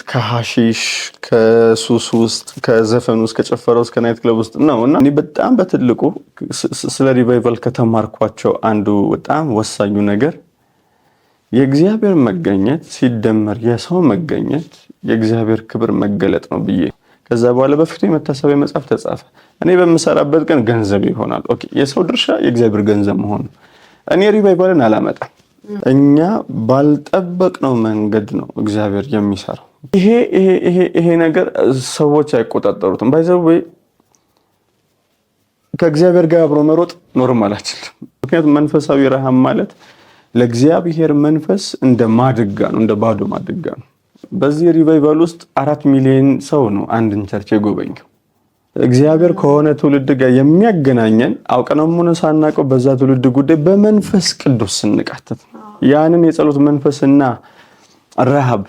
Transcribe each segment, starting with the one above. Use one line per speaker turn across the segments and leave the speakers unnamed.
ከሐሺሽ ከሱስ ውስጥ ከዘፈን ውስጥ ከጨፈረው እስከ ናይት ክለብ ውስጥ ነውና እኔ በጣም በትልቁ ስለ ሪቫይቫል ከተማርኳቸው አንዱ በጣም ወሳኙ ነገር የእግዚአብሔር መገኘት ሲደመር የሰው መገኘት የእግዚአብሔር ክብር መገለጥ ነው ብዬ ከዛ በኋላ በፊቱ የመታሰቢያ መጽሐፍ ተጻፈ። እኔ በምሰራበት ቀን ገንዘብ ይሆናል። ኦኬ የሰው ድርሻ የእግዚአብሔር ገንዘብ መሆን ነው። እኔ ሪቫይቫልን አላመጣም። እኛ ባልጠበቅነው መንገድ ነው እግዚአብሔር የሚሰራው። ይሄ ነገር ሰዎች አይቆጣጠሩትም። ባይዘው ከእግዚአብሔር ጋር አብሮ መሮጥ ኖርማላችን። ምክንያቱም መንፈሳዊ ረሃብ ማለት ለእግዚአብሔር መንፈስ እንደ ማድጋ ነው፣ እንደ ባዶ ማድጋ ነው። በዚህ ሪቫይቫል ውስጥ 4 ሚሊዮን ሰው ነው አንድን ቸርች የጎበኘው። እግዚአብሔር ከሆነ ትውልድ ጋር የሚያገናኘን አውቀነውም ሆነ ሳናውቀው በዛ ትውልድ ጉዳይ በመንፈስ ቅዱስ ስንቃተት ያንን የጸሎት መንፈስና ረሃብ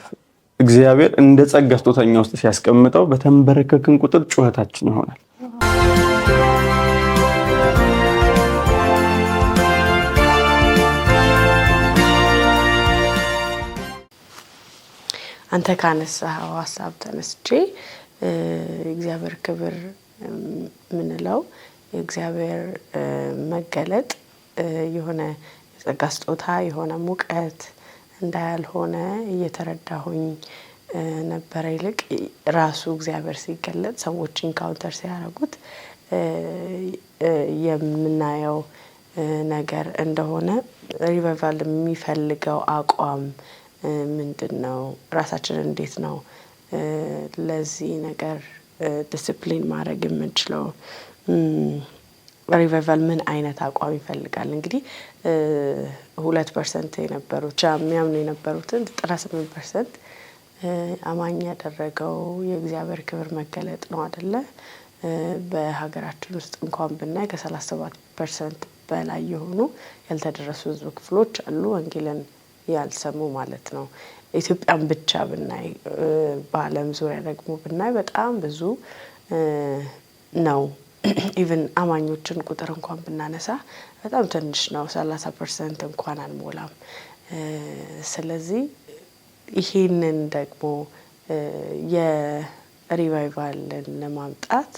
እግዚአብሔር እንደ ጸጋ ስጦታኛ ውስጥ ሲያስቀምጠው በተንበረከክን ቁጥር ጩኸታችን ይሆናል።
አንተ ካነሳው ሐሳብ ተነስቼ እግዚአብሔር ክብር ምንለው እግዚአብሔር መገለጥ የሆነ የጸጋ ስጦታ የሆነ ሙቀት እንዳልሆነ እየተረዳሁኝ ነበር። ይልቅ ራሱ እግዚአብሔር ሲገለጥ ሰዎች ኢንካውንተር ሲያደርጉት የምናየው ነገር እንደሆነ ሪቫይቫል የሚፈልገው አቋም ምንድነው? ራሳችንን እንዴት ነው ለዚህ ነገር ዲሲፕሊን ማድረግ የምንችለው? ሪቫይቫል ምን አይነት አቋም ይፈልጋል? እንግዲህ 2% የነበሩት የሚያምኑ የነበሩትን 98% አማኝ ያደረገው የእግዚአብሔር ክብር መገለጥ ነው አይደለ? በሀገራችን ውስጥ እንኳን ብናይ ከ37% በላይ የሆኑ ያልተደረሱ ህዝብ ክፍሎች አሉ ወንጌልን ያልሰሙ ማለት ነው። ኢትዮጵያን ብቻ ብናይ በዓለም ዙሪያ ደግሞ ብናይ በጣም ብዙ ነው። ኢቭን አማኞችን ቁጥር እንኳን ብናነሳ በጣም ትንሽ ነው፣ 30% እንኳን አንሞላም። ስለዚህ ይሄንን ደግሞ የሪቫይቫልን ለማምጣት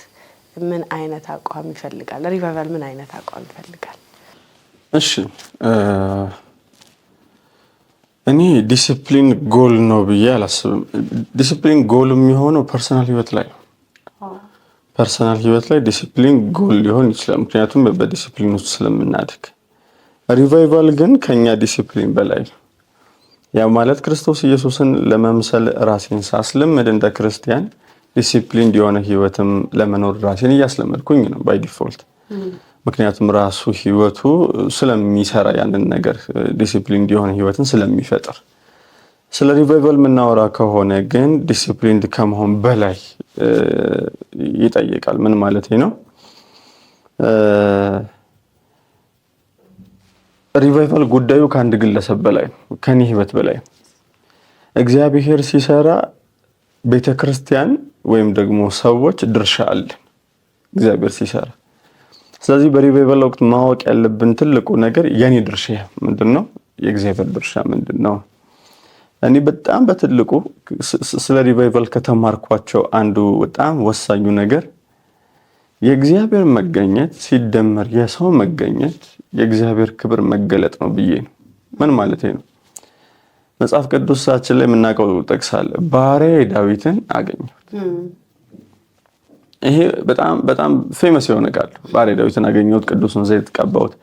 ምን አይነት አቋም ይፈልጋል? ሪቫይቫል ምን አይነት አቋም ይፈልጋል?
እሺ እኔ ዲሲፕሊን ጎል ነው ብዬ አላስብም። ዲሲፕሊን ጎል የሚሆነው ፐርሰናል ህይወት ላይ ነው። ፐርሰናል ህይወት ላይ ዲሲፕሊን ጎል ሊሆን ይችላል፣ ምክንያቱም በዲሲፕሊን ውስጥ ስለምናድግ። ሪቫይቫል ግን ከኛ ዲሲፕሊን በላይ ነው። ያ ማለት ክርስቶስ ኢየሱስን ለመምሰል ራሴን ሳስለምድ እንደ ክርስቲያን ዲሲፕሊን የሆነ ህይወትም ለመኖር ራሴን እያስለመድኩኝ ነው ባይ ዲፎልት። ምክንያቱም ራሱ ህይወቱ ስለሚሰራ ያንን ነገር ዲሲፕሊን የሆነ ህይወትን ስለሚፈጥር። ስለ ሪቫይቫል የምናወራ ከሆነ ግን ዲሲፕሊን ከመሆን በላይ ይጠይቃል። ምን ማለት ነው? ሪቫይቫል ጉዳዩ ከአንድ ግለሰብ በላይ ነው፣ ከኔ ህይወት በላይ ነው። እግዚአብሔር ሲሰራ ቤተክርስቲያን ወይም ደግሞ ሰዎች ድርሻ አለ እግዚአብሔር ሲሰራ። ስለዚህ በሪቫይቫል ወቅት ማወቅ ያለብን ትልቁ ነገር የኔ ድርሻ ምንድነው? የእግዚአብሔር ድርሻ ምንድነው? እኔ በጣም በትልቁ ስለ ሪቫይቫል ከተማርኳቸው አንዱ በጣም ወሳኙ ነገር የእግዚአብሔር መገኘት ሲደመር የሰው መገኘት የእግዚአብሔር ክብር መገለጥ ነው ብዬ ነው። ምን ማለት ነው? መጽሐፍ ቅዱሳችን ላይ የምናውቀው ጥቅስ አለ፣ ባሪያዬ ዳዊትን አገኘሁት። ይሄ በጣም ፌመስ የሆነ ቃል፣ ባሪያዬ ዳዊትን አገኘሁት፣ ቅዱስን ዘይት ቀባሁት፣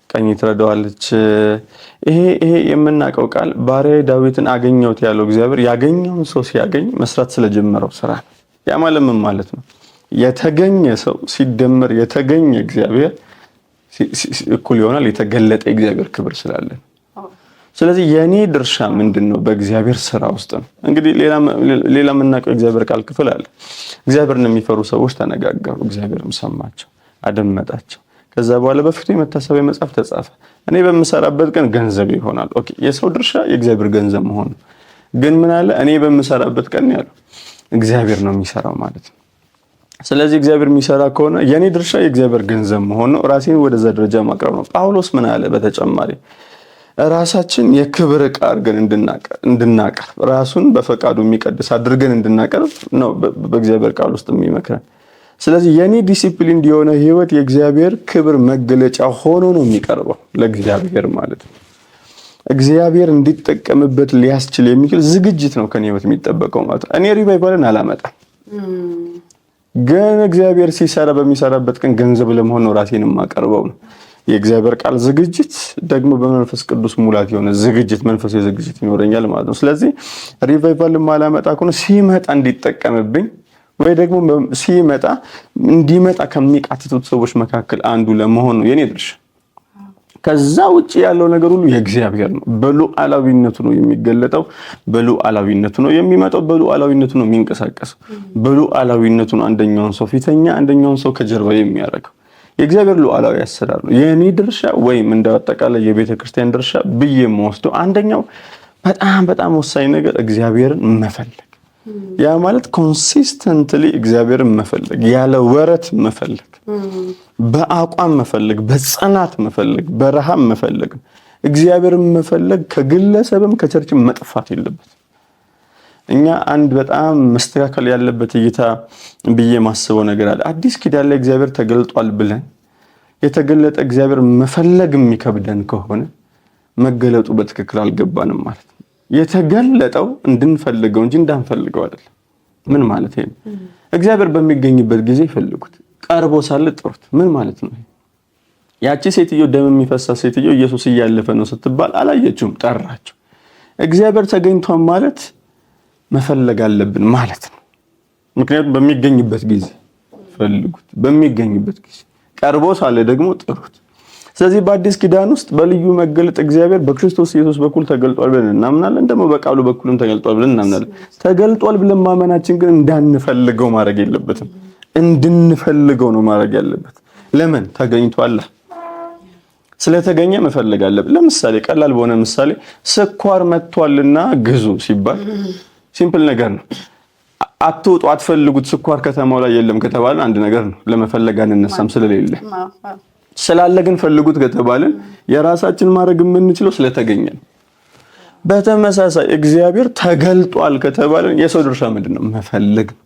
ቀኝ ትረዳዋለች። ይሄ የምናውቀው ቃል ባሪያዬ ዳዊትን አገኘሁት ያለው እግዚአብሔር ያገኘውን ሰው ሲያገኝ መስራት ስለጀመረው ስራ ነው። ያ ማለት ምን ማለት ነው? የተገኘ ሰው ሲደመር የተገኘ እግዚአብሔር እኩል ይሆናል የተገለጠ እግዚአብሔር ክብር ስላለ። ስለዚህ የኔ ድርሻ ምንድነው? በእግዚአብሔር ስራ ውስጥ ነው። እንግዲህ ሌላ የምናውቀው እግዚአብሔር ቃል ክፍል አለ። እግዚአብሔርን የሚፈሩ ሰዎች ተነጋገሩ፣ እግዚአብሔርም ሰማቸው፣ አደመጣቸው። ከዛ በኋላ በፊቱ የመታሰቢያ መጽሐፍ ተጻፈ። እኔ በምሰራበት ቀን ገንዘብ ይሆናል። ኦኬ የሰው ድርሻ የእግዚአብሔር ገንዘብ መሆን ነው። ግን ምን አለ? እኔ በምሰራበት ቀን ያለው እግዚአብሔር ነው የሚሰራው ማለት ነው። ስለዚህ እግዚአብሔር የሚሰራ ከሆነ የኔ ድርሻ የእግዚአብሔር ገንዘብ መሆን ነው። ራሴን ወደዛ ደረጃ ማቅረብ ነው። ጳውሎስ ምን አለ? በተጨማሪ ራሳችን የክብር ዕቃ አድርገን እንድናቀርብ ራሱን በፈቃዱ የሚቀድስ አድርገን እንድናቀርብ ነው በእግዚአብሔር ቃል ውስጥ የሚመክረን። ስለዚህ የኔ ዲሲፕሊን የሆነ ህይወት የእግዚአብሔር ክብር መገለጫ ሆኖ ነው የሚቀርበው ለእግዚአብሔር ማለት ነው። እግዚአብሔር እንዲጠቀምበት ሊያስችል የሚችል ዝግጅት ነው ከኔ ህይወት የሚጠበቀው ማለት ነው። እኔ ሪቫይቫልን አላመጣም፣ ግን እግዚአብሔር ሲሰራ በሚሰራበት ቀን ገንዘብ ለመሆን ነው ራሴን የማቀርበው ነው። የእግዚአብሔር ቃል ዝግጅት ደግሞ በመንፈስ ቅዱስ ሙላት የሆነ ዝግጅት መንፈሳዊ ዝግጅት ይኖረኛል ማለት ነው። ስለዚህ ሪቫይቫልን ማላመጣ ከሆነ ሲመጣ እንዲጠቀምብኝ ወይ ደግሞ ሲመጣ እንዲመጣ ከሚቃትቱት ሰዎች መካከል አንዱ ለመሆን ነው የኔ ድርሻ። ከዛ ውጪ ያለው ነገር ሁሉ የእግዚአብሔር ነው። በሉዓላዊነቱ ነው የሚገለጠው፣ በሉዓላዊነቱ ነው የሚመጣው፣ በሉዓላዊነቱ ነው የሚንቀሳቀሰው፣ በሉዓላዊነቱ ነው አንደኛውን ሰው ፊተኛ አንደኛውን ሰው ከጀርባ የሚያደርገው። የእግዚአብሔር ሉዓላዊ አሰራር ነው። የኔ ድርሻ ወይም እንደአጠቃላይ የቤተ ክርስቲያን ድርሻ ብዬ የምወስደው አንደኛው በጣም ወሳኝ ነገር እግዚአብሔርን መፈለግ። ያ ማለት ኮንሲስተንትሊ እግዚአብሔርን መፈለግ፣ ያለ ወረት መፈለግ፣ በአቋም መፈለግ፣ በጽናት መፈለግ፣ በረሃብ መፈለግ። እግዚአብሔርን መፈለግ ከግለሰብም ከቸርችም መጥፋት የለበት። እኛ አንድ በጣም መስተካከል ያለበት እይታ ብዬ ማስበው ነገር አለ። አዲስ ኪዳን ላይ እግዚአብሔር ተገልጧል ብለን የተገለጠ እግዚአብሔር መፈለግ የሚከብደን ከሆነ መገለጡ በትክክል አልገባንም ማለት ነው። የተገለጠው እንድንፈልገው እንጂ እንዳንፈልገው አይደለም። ምን ማለት ነው? እግዚአብሔር በሚገኝበት ጊዜ ይፈልጉት፣ ቀርቦ ሳለ ጥሩት። ምን ማለት ነው? ያቺ ሴትዮ ደም የሚፈሳ ሴትዮ ኢየሱስ እያለፈ ነው ስትባል አላየችውም፣ ጠራቸው። እግዚአብሔር ተገኝቷል ማለት መፈለግ አለብን ማለት ነው። ምክንያቱም በሚገኝበት ጊዜ ፈልጉት፣ በሚገኝበት ጊዜ ቀርቦ ሳለ ደግሞ ጥሩት። ስለዚህ በአዲስ ኪዳን ውስጥ በልዩ መገለጥ እግዚአብሔር በክርስቶስ ኢየሱስ በኩል ተገልጧል ብለን እናምናለን። ደግሞ በቃሉ በኩልም ተገልጧል ብለን እናምናለን። ተገልጧል ብለን ማመናችን ግን እንዳንፈልገው ማድረግ የለበትም፣ እንድንፈልገው ነው ማድረግ ያለበት። ለምን? ተገኝቷል። ስለተገኘ መፈለግ አለብን። ለምሳሌ ቀላል በሆነ ምሳሌ ስኳር መጥቷልና ግዙ ሲባል ሲምፕል ነገር ነው። አትውጡ፣ አትፈልጉት፣ ስኳር ከተማው ላይ የለም ከተባለ አንድ ነገር ነው። ለመፈለግ አንነሳም ስለሌለ። ስላለ ግን ፈልጉት ከተባለን የራሳችን ማድረግ የምንችለው ስለተገኘ ነው። በተመሳሳይ እግዚአብሔር ተገልጧል ከተባለን የሰው ድርሻ ምንድነው? መፈለግ ነው።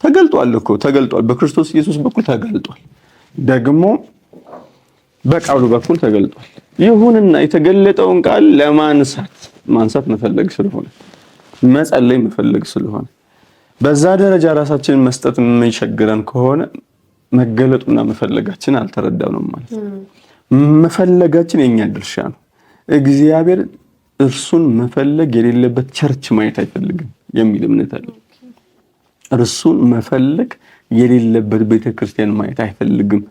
ተገልጧል እኮ ተገልጧል፣ በክርስቶስ ኢየሱስ በኩል ተገልጧል፣ ደግሞ በቃሉ በኩል ተገልጧል። ይሁንና የተገለጠውን ቃል ለማንሳት መፈለግ ስለሆነ መጸለይ መፈለግ ስለሆነ በዛ ደረጃ ራሳችንን መስጠት የሚቸግረን ከሆነ መገለጡና መፈለጋችን አልተረዳንም ማለት ነው። መፈለጋችን የኛ ድርሻ ነው። እግዚአብሔር እርሱን መፈለግ የሌለበት ቸርች ማየት አይፈልግም የሚል እምነት አለ። እርሱን መፈለግ የሌለበት ቤተክርስቲያን ማየት አይፈልግም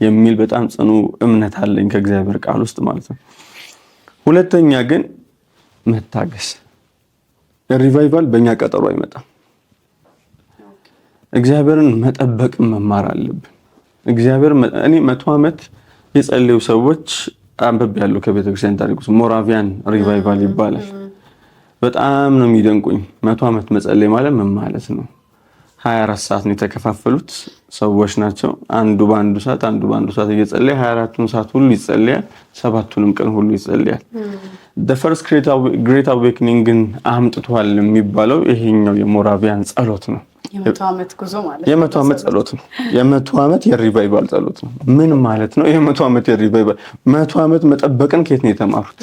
የሚል በጣም ጽኑ እምነት አለኝ ከእግዚአብሔር ቃል ውስጥ ማለት ነው። ሁለተኛ ግን መታገስ። ሪቫይቫል በእኛ ቀጠሮ አይመጣም። እግዚአብሔርን መጠበቅ መማር አለብን። እኔ 100 ዓመት የጸለዩ ሰዎች አንብቤያለሁ ከቤተክርስቲያን ታሪክ ውስጥ። ሞራቪያን ሪቫይቫል ይባላል። በጣም ነው የሚደንቁኝ። 100 ዓመት መጸለይ ማለት ምን ማለት ነው? 24 ሰዓት ነው የተከፋፈሉት ሰዎች ናቸው። አንዱ በአንዱ ሰዓት እየጸለየ 24ቱን ሰዓት ሁሉ ይጸልያል፣ 7ቱንም ቀን ሁሉ ይጸልያል። the first great awakening አምጥቷል የሚባለው ይሄኛው የሞራቪያን ጸሎት ነው።
የ100 ዓመት ጉዞ ማለት
የ100 ዓመት ጸሎት ነው። የ100 ዓመት የሪቫይቫል ጸሎት ነው። ምን ማለት ነው? የ100 ዓመት የሪቫይቫል 100 ዓመት መጠበቅን ከየት ነው የተማሩት?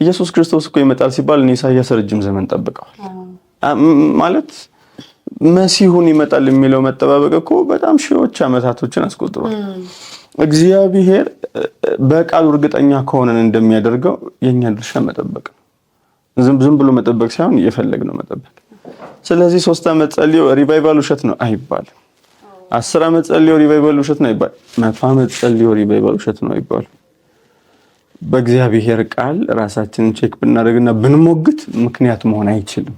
ኢየሱስ ክርስቶስ እኮ ይመጣል ሲባል ኢሳይያስ ረጅም ዘመን ጠብቀዋል ማለት መሲሁን ይመጣል የሚለው መጠባበቅ እኮ በጣም ሺዎች ዓመታቶችን አስቆጥሯል። እግዚአብሔር በቃሉ እርግጠኛ ከሆነን እንደሚያደርገው የኛ ድርሻ መጠበቅ ነው። ዝም ብሎ መጠበቅ ሳይሆን እየፈለግ ነው መጠበቅ። ስለዚህ 3 ዓመት ጸልዮ ሪቫይቫል ውሸት ነው አይባልም። 10 ዓመት ጸልዮ ሪቫይቫል ውሸት ነው አይባልም። 100 ዓመት ጸልዮ ሪቫይቫል ውሸት ነው አይባልም። በእግዚአብሔር ቃል ራሳችንን ቼክ ብናደርግና ብንሞግት ምክንያት መሆን አይችልም።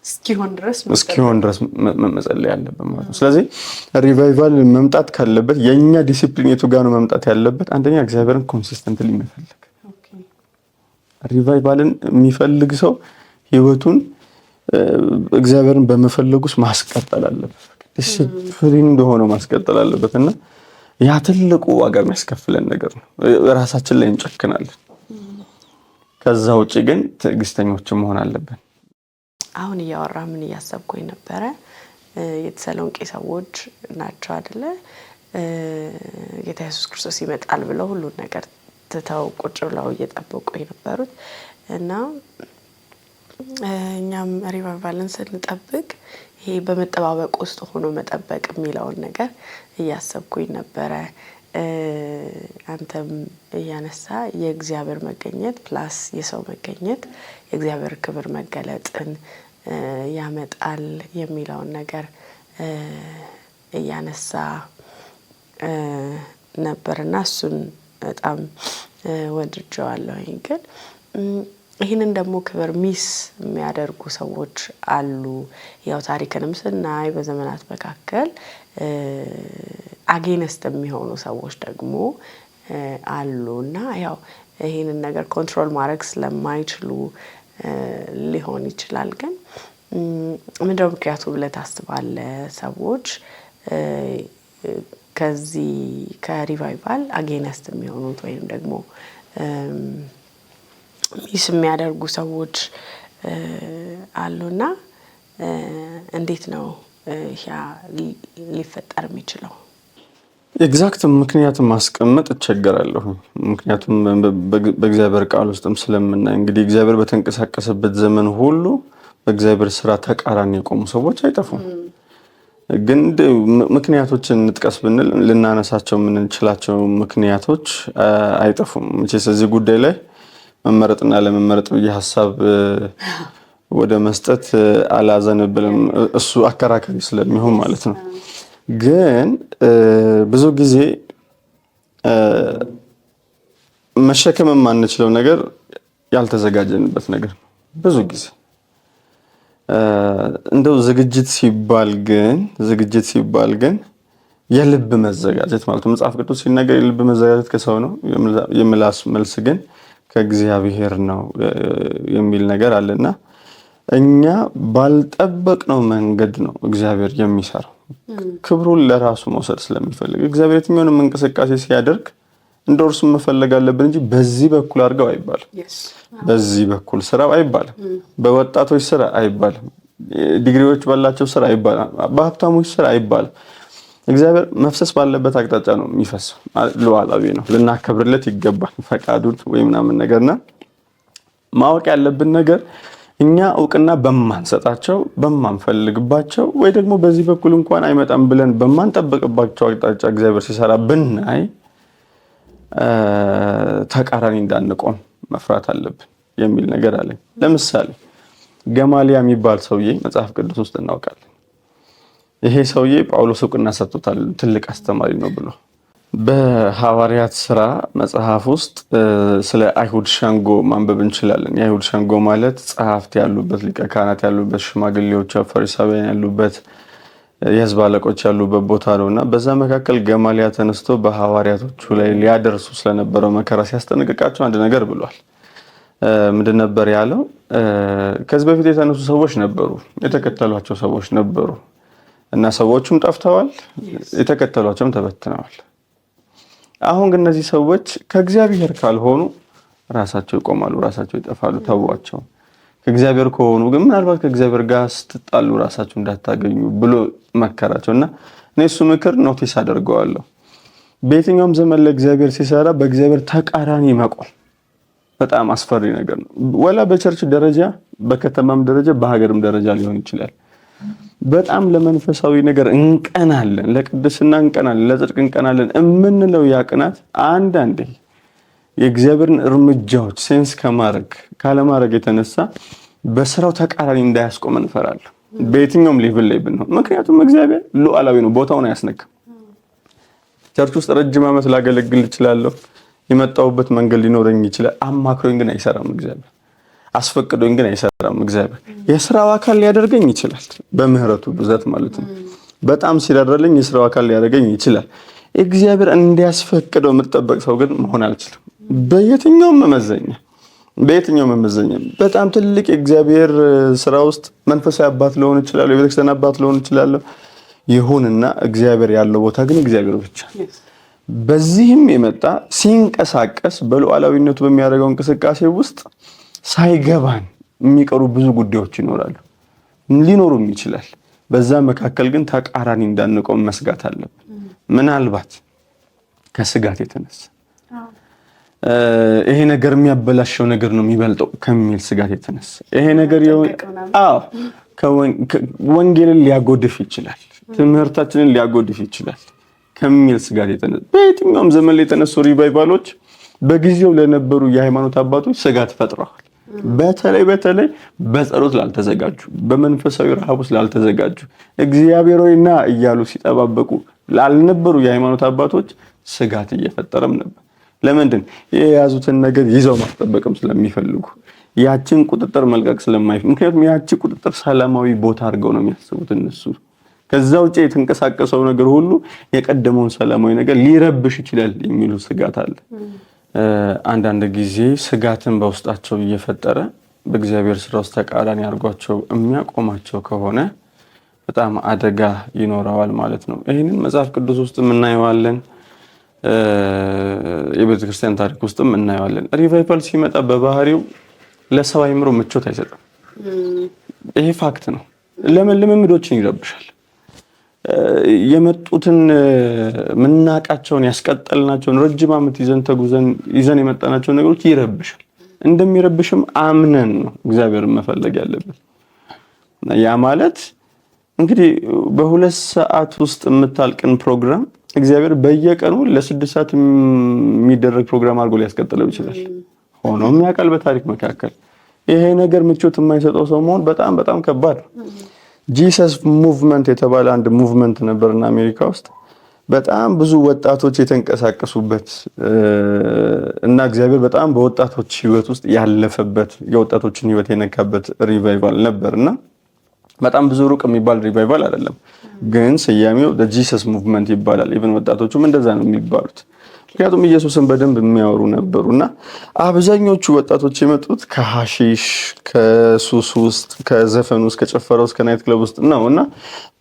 እስኪሆን ድረስ መጸለይ ያለብን ማለት ነው። ስለዚህ ሪቫይቫል መምጣት ካለበት የኛ ዲሲፕሊን የቱ ጋር ነው መምጣት ያለበት? አንደኛ እግዚአብሔርን ኮንሲስተንትሊ መፈለግ። ሪቫይቫልን የሚፈልግ ሰው ህይወቱን እግዚአብሔርን በመፈለግ ውስጥ ማስቀጠል አለበት። ዲሲፕሊን እንደሆነ ማስቀጠል አለበትና ያ ትልቁ ዋጋ የሚያስከፍለን ነገር ነው። ራሳችን ላይ እንጨክናለን። ከዛ ውጪ ግን ትዕግስተኞች መሆን አለብን።
አሁን እያወራ ምን እያሰብኩኝ ነበረ የተሰሎንቄ ሰዎች ናቸው አይደለ ጌታ ኢየሱስ ክርስቶስ ይመጣል ብለው ሁሉን ነገር ትተው ቁጭ ብለው እየጠበቁ የነበሩት እና እኛም ሪቫይቫልን ስንጠብቅ ይሄ በመጠባበቅ ውስጥ ሆኖ መጠበቅ የሚለውን ነገር እያሰብኩኝ ነበረ። አንተም እያነሳ የእግዚአብሔር መገኘት ፕላስ የሰው መገኘት የእግዚአብሔር ክብር መገለጥን ያመጣል የሚለውን ነገር እያነሳ ነበርና እሱን በጣም ወድጀዋለሁኝ። ግን ይህንን ደግሞ ክብር ሚስ የሚያደርጉ ሰዎች አሉ። ያው ታሪክንም ስናይ በዘመናት መካከል አጌነስት የሚሆኑ ሰዎች ደግሞ አሉና ያው ይህንን ነገር ኮንትሮል ማድረግ ስለማይችሉ ሊሆን ይችላል። ግን ምንድነው ምክንያቱ ብለህ ታስባለህ? ሰዎች ከዚህ ከሪቫይቫል አጌነስት የሚሆኑት ወይም ደግሞ ሚስ የሚያደርጉ ሰዎች አሉና እንዴት ነው ያ ሊፈጠር የሚችለው?
ኤግዛክት ምክንያቱም ማስቀመጥ እቸገራለሁ። ምክንያቱም በእግዚአብሔር ቃል ውስጥም ስለምናይ እንግዲህ እግዚአብሔር በተንቀሳቀሰበት ዘመን ሁሉ በእግዚአብሔር ስራ ተቃራኒ የቆሙ ሰዎች አይጠፉም። ግን ምክንያቶችን እንጥቀስ ብንል ልናነሳቸው የምንችላቸው ምክንያቶች አይጠፉም። መቼስ እዚህ ጉዳይ ላይ መመረጥና ለመመረጥ ብዬ ሀሳብ ወደ መስጠት አላዘነብልም። እሱ አከራካሪ ስለሚሆን ማለት ነው። ግን ብዙ ጊዜ መሸከም የማንችለው ነገር ያልተዘጋጀንበት ነገር ብዙ ጊዜ እንደው ዝግጅት ሲባል ግን የልብ መዘጋጀት ማለት ነው። መጽሐፍ ቅዱስ ሲናገር የልብ መዘጋጀት ከሰው ነው፣ የምላስ መልስ ግን ከእግዚአብሔር ነው የሚል ነገር አለና እኛ ባልጠበቅነው መንገድ ነው እግዚአብሔር የሚሰራው። ክብሩን ለራሱ መውሰድ ስለሚፈልግ እግዚአብሔር የትኛውንም እንቅስቃሴ ሲያደርግ እንደርሱ መፈለግ አለብን እንጂ በዚህ በኩል አድርገው አይባልም። በዚህ በኩል ስራው አይባልም። በወጣቶች ስራ አይባልም። ዲግሪዎች ባላቸው ስራ አይባልም። በሀብታሞች ስራ አይባልም። እግዚአብሔር መፍሰስ ባለበት አቅጣጫ ነው የሚፈሰው። ሉዓላዊ ነው፣ ልናከብርለት ይገባል ፈቃዱን ወይ ምናምን ነገርና ማወቅ ያለብን ነገር እኛ እውቅና በማንሰጣቸው በማንፈልግባቸው ወይ ደግሞ በዚህ በኩል እንኳን አይመጣም ብለን በማንጠብቅባቸው አቅጣጫ እግዚአብሔር ሲሰራ ብናይ ተቃራኒ እንዳንቆም መፍራት አለብን የሚል ነገር አለ። ለምሳሌ ገማሊያ የሚባል ሰውዬ መጽሐፍ ቅዱስ ውስጥ እናውቃለን። ይሄ ሰውዬ ጳውሎስ እውቅና ሰጥቶታል ትልቅ አስተማሪ ነው ብሎ። በሐዋርያት ስራ መጽሐፍ ውስጥ ስለ አይሁድ ሸንጎ ማንበብ እንችላለን። የአይሁድ ሸንጎ ማለት ጸሐፍት ያሉበት፣ ሊቀ ካህናት ያሉበት፣ ሽማግሌዎች፣ ፈሪሳውያን ያሉበት፣ የሕዝብ አለቆች ያሉበት ቦታ ነውና በዛ መካከል ገማሊያ ተነስቶ በሐዋርያቶቹ ላይ ሊያደርሱ ስለነበረው መከራ ሲያስጠነቅቃቸው አንድ ነገር ብሏል። ምንድን ነበር ያለው? ከዚህ በፊት የተነሱ ሰዎች ነበሩ፣ የተከተሏቸው ሰዎች ነበሩ እና ሰዎቹም ጠፍተዋል፣ የተከተሏቸውም ተበትነዋል። አሁን ግን እነዚህ ሰዎች ከእግዚአብሔር ካልሆኑ ራሳቸው ይቆማሉ፣ ራሳቸው ይጠፋሉ፣ ተዋቸው። ከእግዚአብሔር ከሆኑ ግን ምናልባት ከእግዚአብሔር ጋር ስትጣሉ ራሳቸው እንዳታገኙ ብሎ መከራቸው እና እኔ እሱ ምክር ኖቲስ አደርገዋለሁ። በየትኛውም ዘመን ለእግዚአብሔር ሲሰራ በእግዚአብሔር ተቃራኒ መቆም በጣም አስፈሪ ነገር ነው። ወላ በቸርች ደረጃ፣ በከተማም ደረጃ፣ በሀገርም ደረጃ ሊሆን ይችላል። በጣም ለመንፈሳዊ ነገር እንቀናለን፣ ለቅድስና እንቀናለን፣ ለጽድቅ እንቀናለን የምንለው ያ ቅናት አንዳንዴ የእግዚአብሔርን እርምጃዎች ሴንስ ካለማድረግ የተነሳ በስራው ተቃራኒ እንዳያስቆመን እንፈራለን። በየትኛውም ሌቭል ላይ ብንሆን፣ ምክንያቱም እግዚአብሔር ሉዓላዊ ነው፣ ቦታውን አያስነካም። ቸርች ውስጥ ረጅም ዓመት ላገለግል እችላለሁ፣ የመጣሁበት መንገድ ሊኖረኝ ይችላል። አማክሮኝ ግን አይሰራም እግዚአብሔር። አስፈቅዶኝ ግን አይሰራም እግዚአብሔር። የስራው አካል ሊያደርገኝ ይችላል፣ በምህረቱ ብዛት ማለት ነው። በጣም ሲራራልኝ የስራው አካል ሊያደርገኝ ይችላል። እግዚአብሔር እንዲያስፈቅደው የምትጠበቅ ሰው ግን መሆን አልችልም። በየትኛውም መመዘኛ በጣም ትልቅ የእግዚአብሔር ስራ ውስጥ መንፈሳዊ አባት ልሆን እችላለሁ፣ የቤተክርስቲያን አባት ልሆን እችላለሁ። ይሁንና እግዚአብሔር ያለው ቦታ ግን እግዚአብሔር ብቻ። በዚህም የመጣ ሲንቀሳቀስ በሉዓላዊነቱ በሚያደርገው እንቅስቃሴ ውስጥ ሳይገባን የሚቀሩ ብዙ ጉዳዮች ይኖራሉ፣ ሊኖሩም ይችላል። በዛ መካከል ግን ተቃራኒ እንዳንቆም መስጋት አለብን። ምናልባት ከስጋት የተነሳ ይሄ ነገር የሚያበላሸው ነገር ነው የሚበልጠው ከሚል ስጋት የተነሳ ይሄ ነገር ወንጌልን ሊያጎድፍ ይችላል፣ ትምህርታችንን ሊያጎድፍ ይችላል ከሚል ስጋት የተነሳ በየትኛውም ዘመን ላይ የተነሱ ሪቫይቫሎች በጊዜው ለነበሩ የሃይማኖት አባቶች ስጋት ፈጥረዋል። በተለይ በጸሎት ላልተዘጋጁ፣ በመንፈሳዊ ረሃብ ውስጥ ላልተዘጋጁ፣ እግዚአብሔር ሆይ ና እያሉ ሲጠባበቁ ላልነበሩ የሃይማኖት አባቶች ስጋት እየፈጠረም ነበር። ለምንድን የያዙትን ነገር ይዘው ማስጠበቅም ስለሚፈልጉ፣ ያችን ቁጥጥር መልቀቅ ስለማይፈልጉ። ምክንያቱም ያቺ ቁጥጥር ሰላማዊ ቦታ አድርገው ነው የሚያስቡት እነሱ። ከዛ ውጪ የተንቀሳቀሰው ነገር ሁሉ የቀደመውን ሰላማዊ ነገር ሊረብሽ ይችላል የሚሉ ስጋት አለ። አንዳንድ ጊዜ ስጋትን በውስጣቸው እየፈጠረ በእግዚአብሔር ስራ ውስጥ ተቃራኒ አድርጓቸው የሚያቆማቸው ከሆነ በጣም አደጋ ይኖረዋል ማለት ነው። ይህንን መጽሐፍ ቅዱስ ውስጥ እናየዋለን፣ የቤተ ክርስቲያን ታሪክ ውስጥም እናየዋለን። ሪቫይቫል ሲመጣ በባህሪው ለሰው አይምሮ ምቾት አይሰጥም። ይሄ ፋክት ነው። ለምን ልምምዶችን ይረብሻል። የመጡትን ምናቃቸውን ያስቀጠልናቸውን ረጅም ዓመት ይዘን የመጣናቸውን ነገሮች ይረብሻል። እንደሚረብሽም አምነን ነው እግዚአብሔርን መፈለግ ያለብን። ያ ማለት እንግዲህ በ2 ሰዓት ውስጥ የምታልቅን ፕሮግራም እግዚአብሔር በየቀኑ ለ6 ሰዓት የሚደረግ ፕሮግራም አድርጎ ሊያስቀጥለው ይችላል። ሆኖም ያውቃል በታሪክ መካከል ይሄ ነገር ምቾት የማይሰጠው ሰው መሆን በጣም በጣም ከባድ ነው። ጂሰስ ሙቭመንት የተባለ አንድ ሙቭመንት ነበርና አሜሪካ ውስጥ በጣም ብዙ ወጣቶች የተንቀሳቀሱበት እና እግዚአብሔር በጣም በወጣቶች ህይወት ውስጥ ያለፈበት የወጣቶችን ህይወት የነካበት ሪቫይቫል ነበርና በጣም ብዙ ሩቅ የሚባል ሪቫይቫል አይደለም፣ ግን ስያሜው ጂሰስ ሙቭመንት ይባላል። ኢቭን ወጣቶቹም እንደዛ ነው የሚባሉት፣ ምክንያቱም ኢየሱስን በደንብ የሚያወሩ ነበሩና አብዛኞቹ ወጣቶች የመጡት ከሐሺሽ፣ ከሱስ ውስጥ፣ ከዘፈን ውስጥ፣ ከጨፈራ ውስጥ፣ ከናይት ክለብ ውስጥ ነውና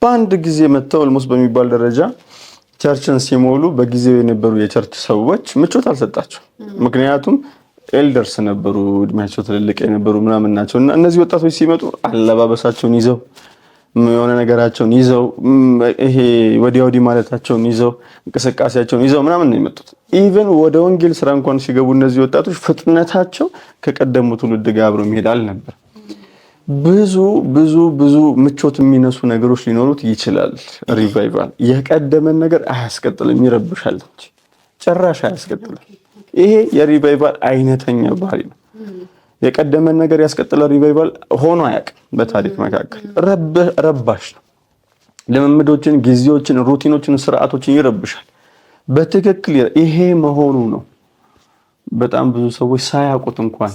በአንድ ጊዜ መጥተው ኦልሞስት በሚባል ደረጃ ቸርችን ሲሞሉ በጊዜው የነበሩ የቸርች ሰዎች ምቾት አልሰጣቸው። ምክንያቱም ኤልደርስ ነበሩ፣ እድሜያቸው ትልልቅ የነበሩ ምናምን ናቸው እና እነዚህ ወጣቶች ሲመጡ አለባበሳቸውን ይዘው የሆነ ነገራቸውን ይዘው ይሄ ወዲያ ወዲህ ማለታቸውን ይዘው እንቅስቃሴያቸውን ይዘው ምናምን ነው የመጡት። ኢቭን ወደ ወንጌል ስራ እንኳን ሲገቡ እነዚህ ወጣቶች ፍጥነታቸው ከቀደሙ ትውልድ ጋር አብሮ መሄድ አልነበር። ብዙ ብዙ ብዙ ምቾት የሚነሱ ነገሮች ሊኖሩት ይችላል። ሪቫይቫል የቀደመን ነገር አያስቀጥልም፣ ይረብሻል እንጂ ጭራሽ አያስቀጥልም። ይሄ የሪቫይቫል አይነተኛ ባህሪ ነው። የቀደመን ነገር ያስቀጥለ ሪቫይቫል ሆኖ አያውቅም በታሪክ መካከል። ረባሽ ነው። ልምምዶችን፣ ጊዜዎችን፣ ሩቲኖችን፣ ስርዓቶችን ይረብሻል። በትክክል ይሄ መሆኑ ነው በጣም ብዙ ሰዎች ሳያውቁት እንኳን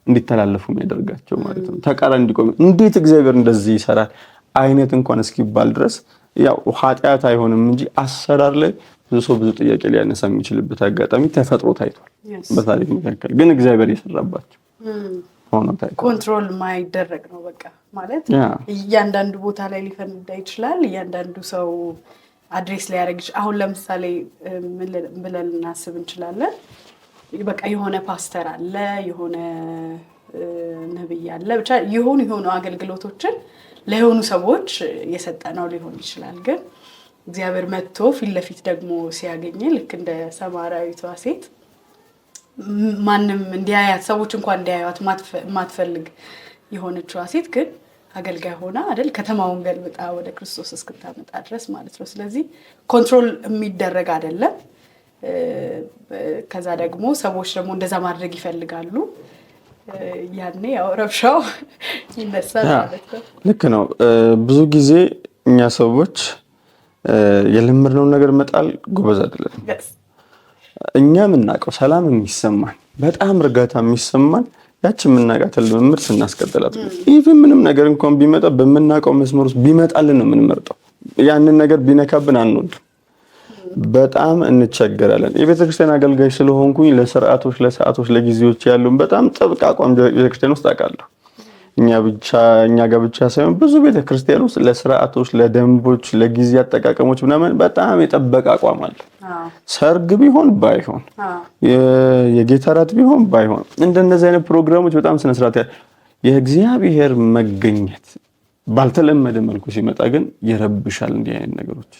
እንዲተላለፉ የሚያደርጋቸው ማለት ነው። ተቃራኒ እንዲቆም እንዴት እግዚአብሔር እንደዚህ ይሰራል አይነት እንኳን እስኪባል ድረስ ያው ኃጢአት አይሆንም እንጂ አሰራር ላይ ብዙ ሰው ብዙ ጥያቄ ሊያነሳ የሚችልበት አጋጣሚ ተፈጥሮ ታይቷል በታሪክ መካከል። ግን እግዚአብሔር የሰራባቸው ሆኖ ታይቷል።
ኮንትሮል ማይደረግ ነው በቃ ማለት እያንዳንዱ ቦታ ላይ ሊፈንዳ ይችላል። እያንዳንዱ ሰው አድሬስ ሊያደርግ ይችላል። አሁን ለምሳሌ ብለን እናስብ እንችላለን። በቃ የሆነ ፓስተር አለ፣ የሆነ ነብይ አለ፣ ብቻ የሆኑ አገልግሎቶችን ለሆኑ ሰዎች የሰጠነው ሊሆን ይችላል። ግን እግዚአብሔር መጥቶ ፊት ለፊት ደግሞ ሲያገኝ ልክ እንደ ሰማራዊቷ ሴት ማንም እንዲያያት ሰዎች እንኳን እንዲያዩት ማትፈልግ የሆነችዋ ሴት ግን አገልጋይ ሆና አይደል ከተማውን ገልብጣ ወደ ክርስቶስ እስክታመጣ ድረስ ማለት ነው። ስለዚህ ኮንትሮል የሚደረግ አይደለም። ከዛ ደግሞ ሰዎች ደግሞ እንደዛ ማድረግ ይፈልጋሉ። ያኔ ያው ረብሻው ይነሳል ማለት ነው።
ልክ ነው። ብዙ ጊዜ እኛ ሰዎች የለመድነውን ነገር መጣል ጎበዝ አይደለም። እኛ የምናውቀው ሰላም የሚሰማን በጣም እርጋታ የሚሰማን ያችን የምናውቃትን ልምምድ ስናስቀጥላት ነው። ኢቭን ምንም ነገር እንኳን ቢመጣ በምናውቀው መስመር ውስጥ ቢመጣልን ነው የምንመርጠው። ያንን ነገር ቢነካብን አንወድም፣ በጣም እንቸገራለን። የቤተክርስቲያን አገልጋይ ስለሆንኩኝ ለሰዓቶች፣ ለጊዜዎች ያሉን በጣም ጥብቅ አቋም ቤተክርስቲያን ውስጥ አውቃለሁ። እኛ ጋር ብቻ ሳይሆን ብዙ ቤተክርስቲያን ውስጥ ለስርዓቶች፣ ለደንቦች፣ ለጊዜ አጠቃቀሞች ምናምን በጣም የጠበቀ አቋም አለ። ሰርግ ቢሆን ባይሆን የጌታ እራት ቢሆን ባይሆን እንደነዚህ አይነት ፕሮግራሞች በጣም ስነ ስርዓት የእግዚአብሔር መገኘት ባልተለመደ መልኩ ሲመጣ ግን ይረብሻል። እንዲህ አይነት ነገሮች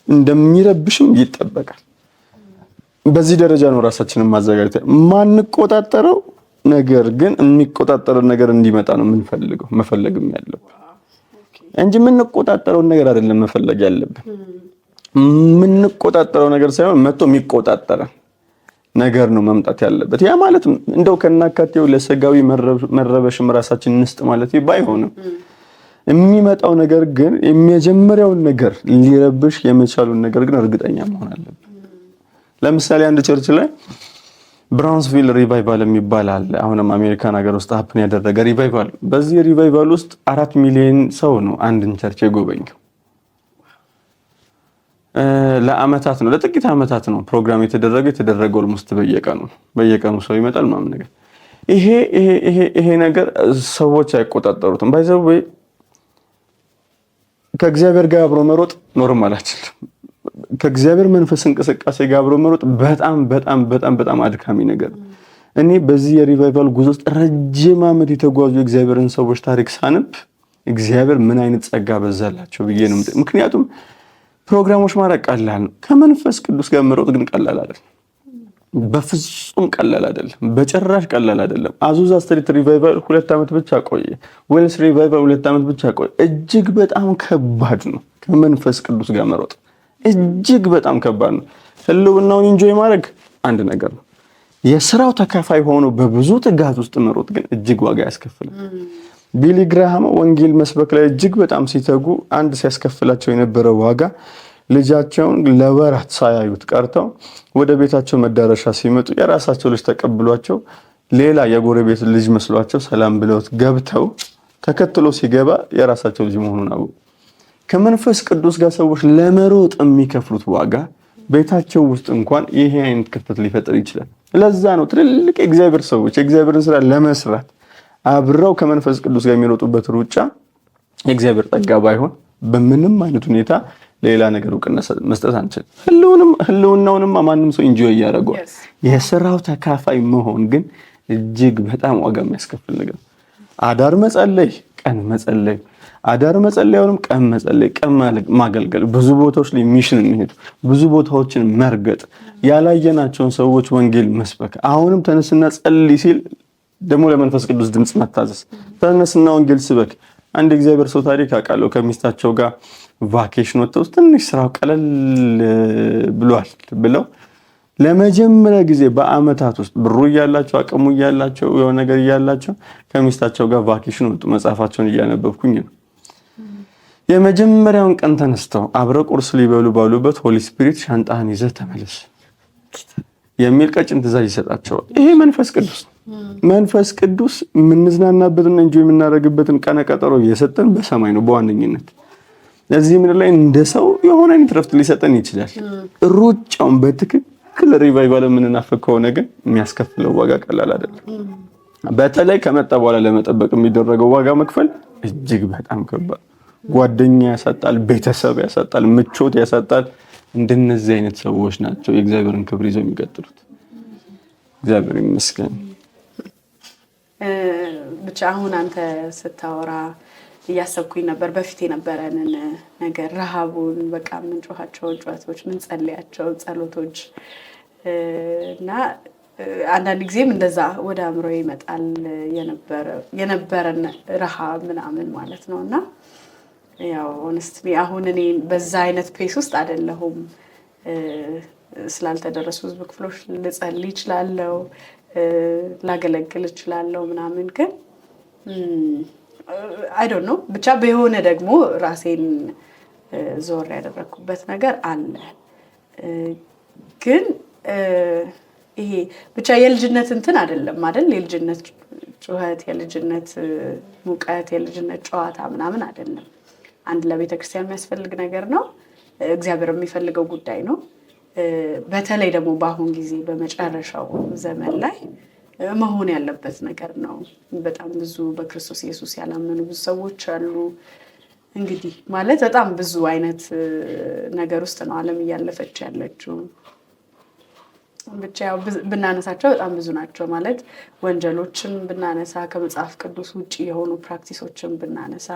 እንደሚረብሽም ይጠበቃል። በዚህ ደረጃ ነው ራሳችንን ማዘጋጀት ማንቆጣጠረው ነገር ግን የሚቆጣጠረው ነገር እንዲመጣ ነው መፈለግም ያለብን እንጂ የምንቆጣጠረው ነገር አይደለም መፈለግ ያለብን። የምንቆጣጠረው ነገር ሳይሆን መጥቶ የሚቆጣጠረን ነገር ነው መምጣት ያለበት። ያ ማለት እንደው ከናካቴው ለስጋዊ መረበሽም ራሳችንን እንስጥ ማለት ባይሆንም የሚመጣው ነገር ግን የመጀመሪያውን ነገር ሊረብሽ የመቻሉን ነገር ግን እርግጠኛ መሆን አለብን። ለምሳሌ አንድ ቸርች ላይ ብራውንስቪል ሪቫይቫል የሚባል አለ። አሁንም አሜሪካን ሀገር ውስጥ ሀፕን ያደረገ ሪቫይቫል። በዚህ ሪቫይቫል ውስጥ 4 ሚሊዮን ሰው ነው አንድን ቸርች የጎበኘው። ለአመታት ነው ለጥቂት አመታት ነው ፕሮግራም የተደረገው ኦልሞስት በየቀኑ ሰው ይመጣል ምናምን ነገር። ይሄ ነገር ሰዎች አይቆጣጠሩትም። ባይዘው ከእግዚአብሔር ጋር አብሮ መሮጥ ኖርማል አይደለም። ከእግዚአብሔር መንፈስ እንቅስቃሴ ጋር አብሮ መሮጥ በጣም በጣም በጣም በጣም አድካሚ ነገር ነው። እኔ በዚህ የሪቫይቫል ጉዞ ውስጥ ረጅም ዓመት የተጓዙ የእግዚአብሔርን ሰዎች ታሪክ ሳነብ እግዚአብሔር ምን አይነት ጸጋ በዛላቸው ብዬ ነው። ምክንያቱም ፕሮግራሞች ማድረግ ቀላል ነው። ከመንፈስ ቅዱስ ጋር መሮጥ ግን ቀላል አይደለም። በፍጹም ቀላል አይደለም። በጭራሽ ቀላል አይደለም። አዙዛ ስትሪት ሪቫይቫል 2 ዓመት ብቻ ቆየ። ዌልስ ሪቫይቫል 2 ዓመት ብቻ ቆየ። እጅግ በጣም ከባድ ነው። ከመንፈስ ቅዱስ ጋር መሮጥ እጅግ በጣም ከባድ ነው። ህልውናውን ኢንጆይ ማድረግ አንድ ነገር ነው። የስራው ተካፋይ ሆኖ በብዙ ትጋት ውስጥ መሮጥ ግን እጅግ ዋጋ ያስከፍላል። ቢሊ ግራሃም ወንጌል መስበክ ላይ እጅግ በጣም ሲተጉ አንድ ሲያስከፍላቸው የነበረው ዋጋ ልጃቸውን ለወራት ሳያዩት ቀርተው ወደ ቤታቸው መዳረሻ ሲመጡ የራሳቸው ልጅ ተቀብሏቸው ሌላ የጎረቤት ልጅ መስሏቸው ሰላም ብለውት ገብተው ተከትሎ ሲገባ የራሳቸው ልጅ መሆኑን አወቁ። ከመንፈስ ቅዱስ ጋር ሰዎች ለመሮጥ የሚከፍሉት ዋጋ ቤታቸው ውስጥ እንኳን ይሄ አይነት ክፍተት ሊፈጥር ይችላል። ለዛ ነው ትልልቅ የእግዚአብሔር ሰዎች የእግዚአብሔርን ስራ ለመስራት አብረው ከመንፈስ ቅዱስ ጋር የሚሮጡበት ሩጫ የእግዚአብሔር ጸጋ ባይሆን በምንም አይነት ሁኔታ ሌላ ነገር እውቅና መስጠት አንችልም። ህልውናውንም ማንም ሰው ኢንጆይ ያደርገዋል። የስራው ተካፋይ መሆን ግን እጅግ በጣም ዋጋ የሚያስከፍል ነገር። አዳር መጸለይ፣ ቀን መጸለይ፣ አዳር መጸለያውንም ቀን መጸለይ፣ ቀን ማገልገል፣ ብዙ ቦታዎች ላይ ሚሽን የሚሄዱ ብዙ ቦታዎችን መርገጥ፣ ያላየናቸውን ሰዎች ወንጌል መስበክ፣ አሁንም ተነስና ጸልይ ሲል ደግሞ ለመንፈስ ቅዱስ ድምጽ መታዘዝ፣ ተነስና ወንጌል ስበክ። አንድ እግዚአብሔር ሰው ታሪክ አውቃለሁ። ከሚስታቸው ጋር ቫኬሽን ወጥተው ትንሽ ስራው ቀለል ብሏል ብለው ለመጀመሪያ ጊዜ በአመታት ውስጥ ብሩ እያላቸው አቅሙ እያላቸው የሆነ ነገር እያላቸው ከሚስታቸው ጋር ቫኬሽን ወጡ። መጽሐፋቸውን እያነበብኩኝ ነው። የመጀመሪያውን ቀን ተነስተው አብረው ቁርስ ሊበሉ ባሉበት ሆሊ ስፒሪት ሻንጣህን ይዘህ ተመለስ የሚል ቀጭን ትእዛዝ ይሰጣቸዋል። ይሄ መንፈስ ቅዱስ መንፈስ ቅዱስ የምንዝናናበትና እንጂ የምናደርግበትን ቀነ ቀጠሮ እየሰጠን በሰማይ ነው በዋነኝነት። ለዚህ ምድር ላይ እንደ ሰው የሆነ አይነት ረፍት ሊሰጠን ይችላል። ሩጫውን በትክክል ሪቫይቫል የምንናፍቅ ከሆነ ግን የሚያስከፍለው ዋጋ ቀላል አይደለም። በተለይ ከመጣ በኋላ ለመጠበቅ የሚደረገው ዋጋ መክፈል እጅግ በጣም ከባድ፣ ጓደኛ ያሳጣል፣ ቤተሰብ ያሳጣል፣ ምቾት ያሳጣል። እንደነዚህ አይነት ሰዎች ናቸው የእግዚአብሔርን ክብር ይዘው የሚቀጥሉት። እግዚአብሔር ይመስገን።
ብቻ አሁን አንተ ስታወራ እያሰብኩኝ ነበር በፊት የነበረንን ነገር፣ ረሃቡን፣ በቃ የምንጮኻቸውን ጩኸቶች፣ የምንጸልያቸውን ጸሎቶች እና አንዳንድ ጊዜም እንደዛ ወደ አእምሮ ይመጣል የነበረን ረሃብ ምናምን ማለት ነው። እና ያው ሆነስትሊ አሁን እኔ በዛ አይነት ፔስ ውስጥ አይደለሁም። ስላልተደረሱ ህዝብ ክፍሎች ልጸልይ እችላለሁ፣ ላገለግል እችላለሁ ምናምን፣ ግን አይ ዶንት ኖ ብቻ በሆነ ደግሞ ራሴን ዞር ያደረኩበት ነገር አለ። ግን ይሄ ብቻ የልጅነት እንትን አይደለም አይደል? የልጅነት ጩኸት፣ የልጅነት ሙቀት፣ የልጅነት ጨዋታ ምናምን አይደለም። አንድ ለቤተ ክርስቲያን የሚያስፈልግ ነገር ነው። እግዚአብሔር የሚፈልገው ጉዳይ ነው። በተለይ ደግሞ በአሁን ጊዜ በመጨረሻው ዘመን ላይ መሆን ያለበት ነገር ነው። በጣም ብዙ በክርስቶስ ኢየሱስ ያላመኑ ብዙ ሰዎች አሉ። እንግዲህ ማለት በጣም ብዙ አይነት ነገር ውስጥ ነው ዓለም እያለፈች ያለችው። ብቻ ያው ብናነሳቸው በጣም ብዙ ናቸው። ማለት ወንጀሎችን ብናነሳ፣ ከመጽሐፍ ቅዱስ ውጪ የሆኑ ፕራክቲሶችን ብናነሳ፣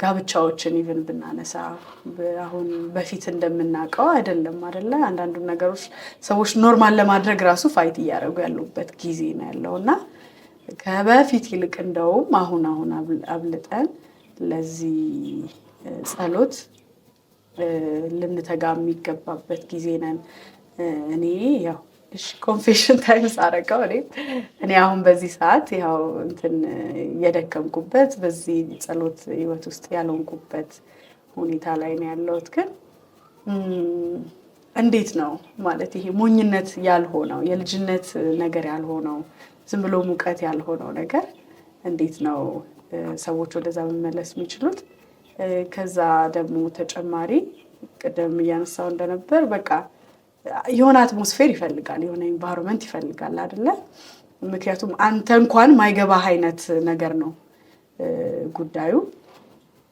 ጋብቻዎችን ኢቭን ብናነሳ አሁን በፊት እንደምናውቀው አይደለም አይደለ? አንዳንዱ ነገሮች ሰዎች ኖርማል ለማድረግ ራሱ ፋይት እያደረጉ ያሉበት ጊዜ ነው ያለው እና ከበፊት ይልቅ እንደውም አሁን አብልጠን ለዚህ ጸሎት ልንተጋ የሚገባበት ጊዜ ነን። እኔ ያው ኮንፌሽን ታይምስ አረጋው እኔ አሁን በዚህ ሰዓት ያው እንትን የደከምኩበት በዚህ ጸሎት ህይወት ውስጥ ያልሆንኩበት ሁኔታ ላይ ነው ያለሁት። ግን እንዴት ነው ማለት ይሄ ሞኝነት ያልሆነው የልጅነት ነገር ያልሆነው ዝም ብሎ ሙቀት ያልሆነው ነገር እንዴት ነው ሰዎች ወደዛ መመለስ የሚችሉት? ከዛ ደግሞ ተጨማሪ ቀደም እያነሳው እንደነበር በቃ የሆነ አትሞስፌር ይፈልጋል፣ የሆነ ኤንቫይሮንመንት ይፈልጋል አይደለ? ምክንያቱም አንተ እንኳን ማይገባህ አይነት ነገር ነው ጉዳዩ።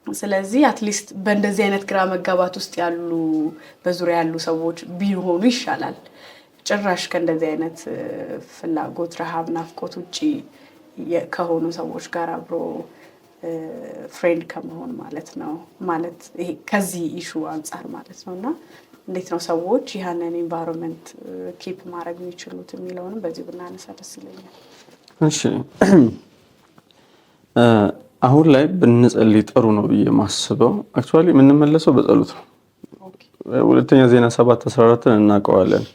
ስለዚህ አትሊስት በእንደዚህ አይነት ግራ መጋባት ውስጥ ያሉ በዙሪያ ያሉ ሰዎች ቢሆኑ ይሻላል። ጭራሽ ከእንደዚህ አይነት ፍላጎት፣ ረሃብ፣ ናፍቆት ውጪ ከሆኑ ሰዎች ጋር አብሮ ፍሬንድ ከመሆን ማለት ነው። ማለት ይሄ ከዚህ ኢሹ አንጻር ማለት ነው። እና እንዴት ነው ሰዎች ያንን ኤንቫይሮንመንት ኪፕ ማድረግ የሚችሉት የሚለውንም በዚህ ብናነሳ ደስ ይለኛል።
እሺ አሁን ላይ ብንጸልይ ጥሩ ነው ብዬ ማስበው አክቹአሊ የምንመለሰው በጸሎት ነው። ሁለተኛ ዜና 7:14 እናውቀዋለን።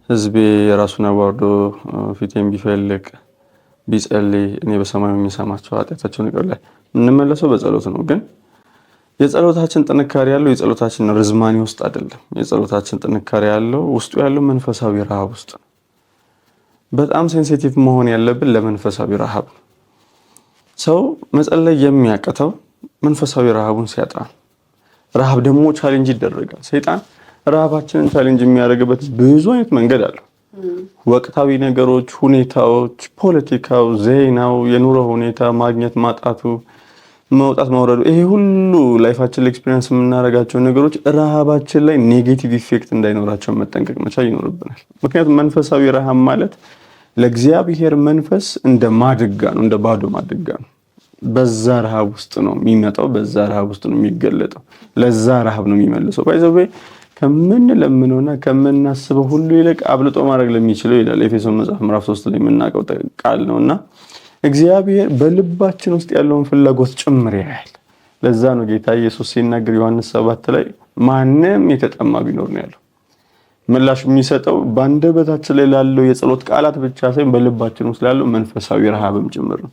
ህዝቤ የራሱን አዋርዶ ፊቴን ቢፈልግ ቢጸልይ እኔ በሰማዩ የሚሰማቸው ኃጢአታቸውን ይቅር ይላል። የምንመለሰው በጸሎት ነው። ግን የጸሎታችን ጥንካሬ ያለው የጸሎታችን ርዝማኔ ውስጥ አይደለም። የጸሎታችን ጥንካሬ ያለው ውስጡ ያለው መንፈሳዊ ረሃብ ውስጥ ነው። በጣም ሴንሲቲቭ መሆን ያለብን ለመንፈሳዊ ረሃብ ነው። ሰው መጸለይ የሚያቅተው መንፈሳዊ ረሃቡን ሲያጣ፣ ረሃብ ደግሞ ቻሌንጅ ይደረጋል። ሰይጣን ረሃባችንን ቻሌንጅ የሚያደርግበት ብዙ አይነት መንገድ አለው። ወቅታዊ ነገሮች፣ ሁኔታዎች፣ ፖለቲካው፣ ዜናው፣ የኑሮ ሁኔታ፣ ማግኘት ማጣቱ፣ መውጣት መውረዱ፣ ይሄ ሁሉ ላይፋችን ላይ ኤክስፒሪየንስ የምናደርጋቸው ነገሮች ረሃባችን ላይ ኔጌቲቭ ኢፌክት እንዳይኖራቸው መጠንቀቅ መቻል ይኖርብናል። ምክንያቱም መንፈሳዊ ረሃብ ማለት ለእግዚአብሔር መንፈስ እንደ ማድጋ ነው፣ እንደ ባዶ ማድጋ ነው። በዛ ረሃብ ውስጥ ነው የሚመጣው፣ በዛ ረሃብ ውስጥ ነው የሚገለጠው፣ ለዛ ረሃብ ነው የሚመልሰው። ባይዘው ከምንለምነውና ከምናስበው ሁሉ ይልቅ አብልጦ ማድረግ ለሚችለው ይላል ኤፌሶን መጽሐፍ ምዕራፍ 3 ላይ የምናውቀው ቃል ነውና እግዚአብሔር በልባችን ውስጥ ያለውን ፍላጎት ጭምር ያያል። ለዛ ነው ጌታ ኢየሱስ ሲናገር ዮሐንስ 7 ላይ ማንም የተጠማ ቢኖር ነው ያለው። ምላሽ የሚሰጠው በአንደበታችን ላይ ላለው የጸሎት ቃላት ብቻ ሳይሆን በልባችን ውስጥ ላለው መንፈሳዊ ረሃብም ጭምር ነው።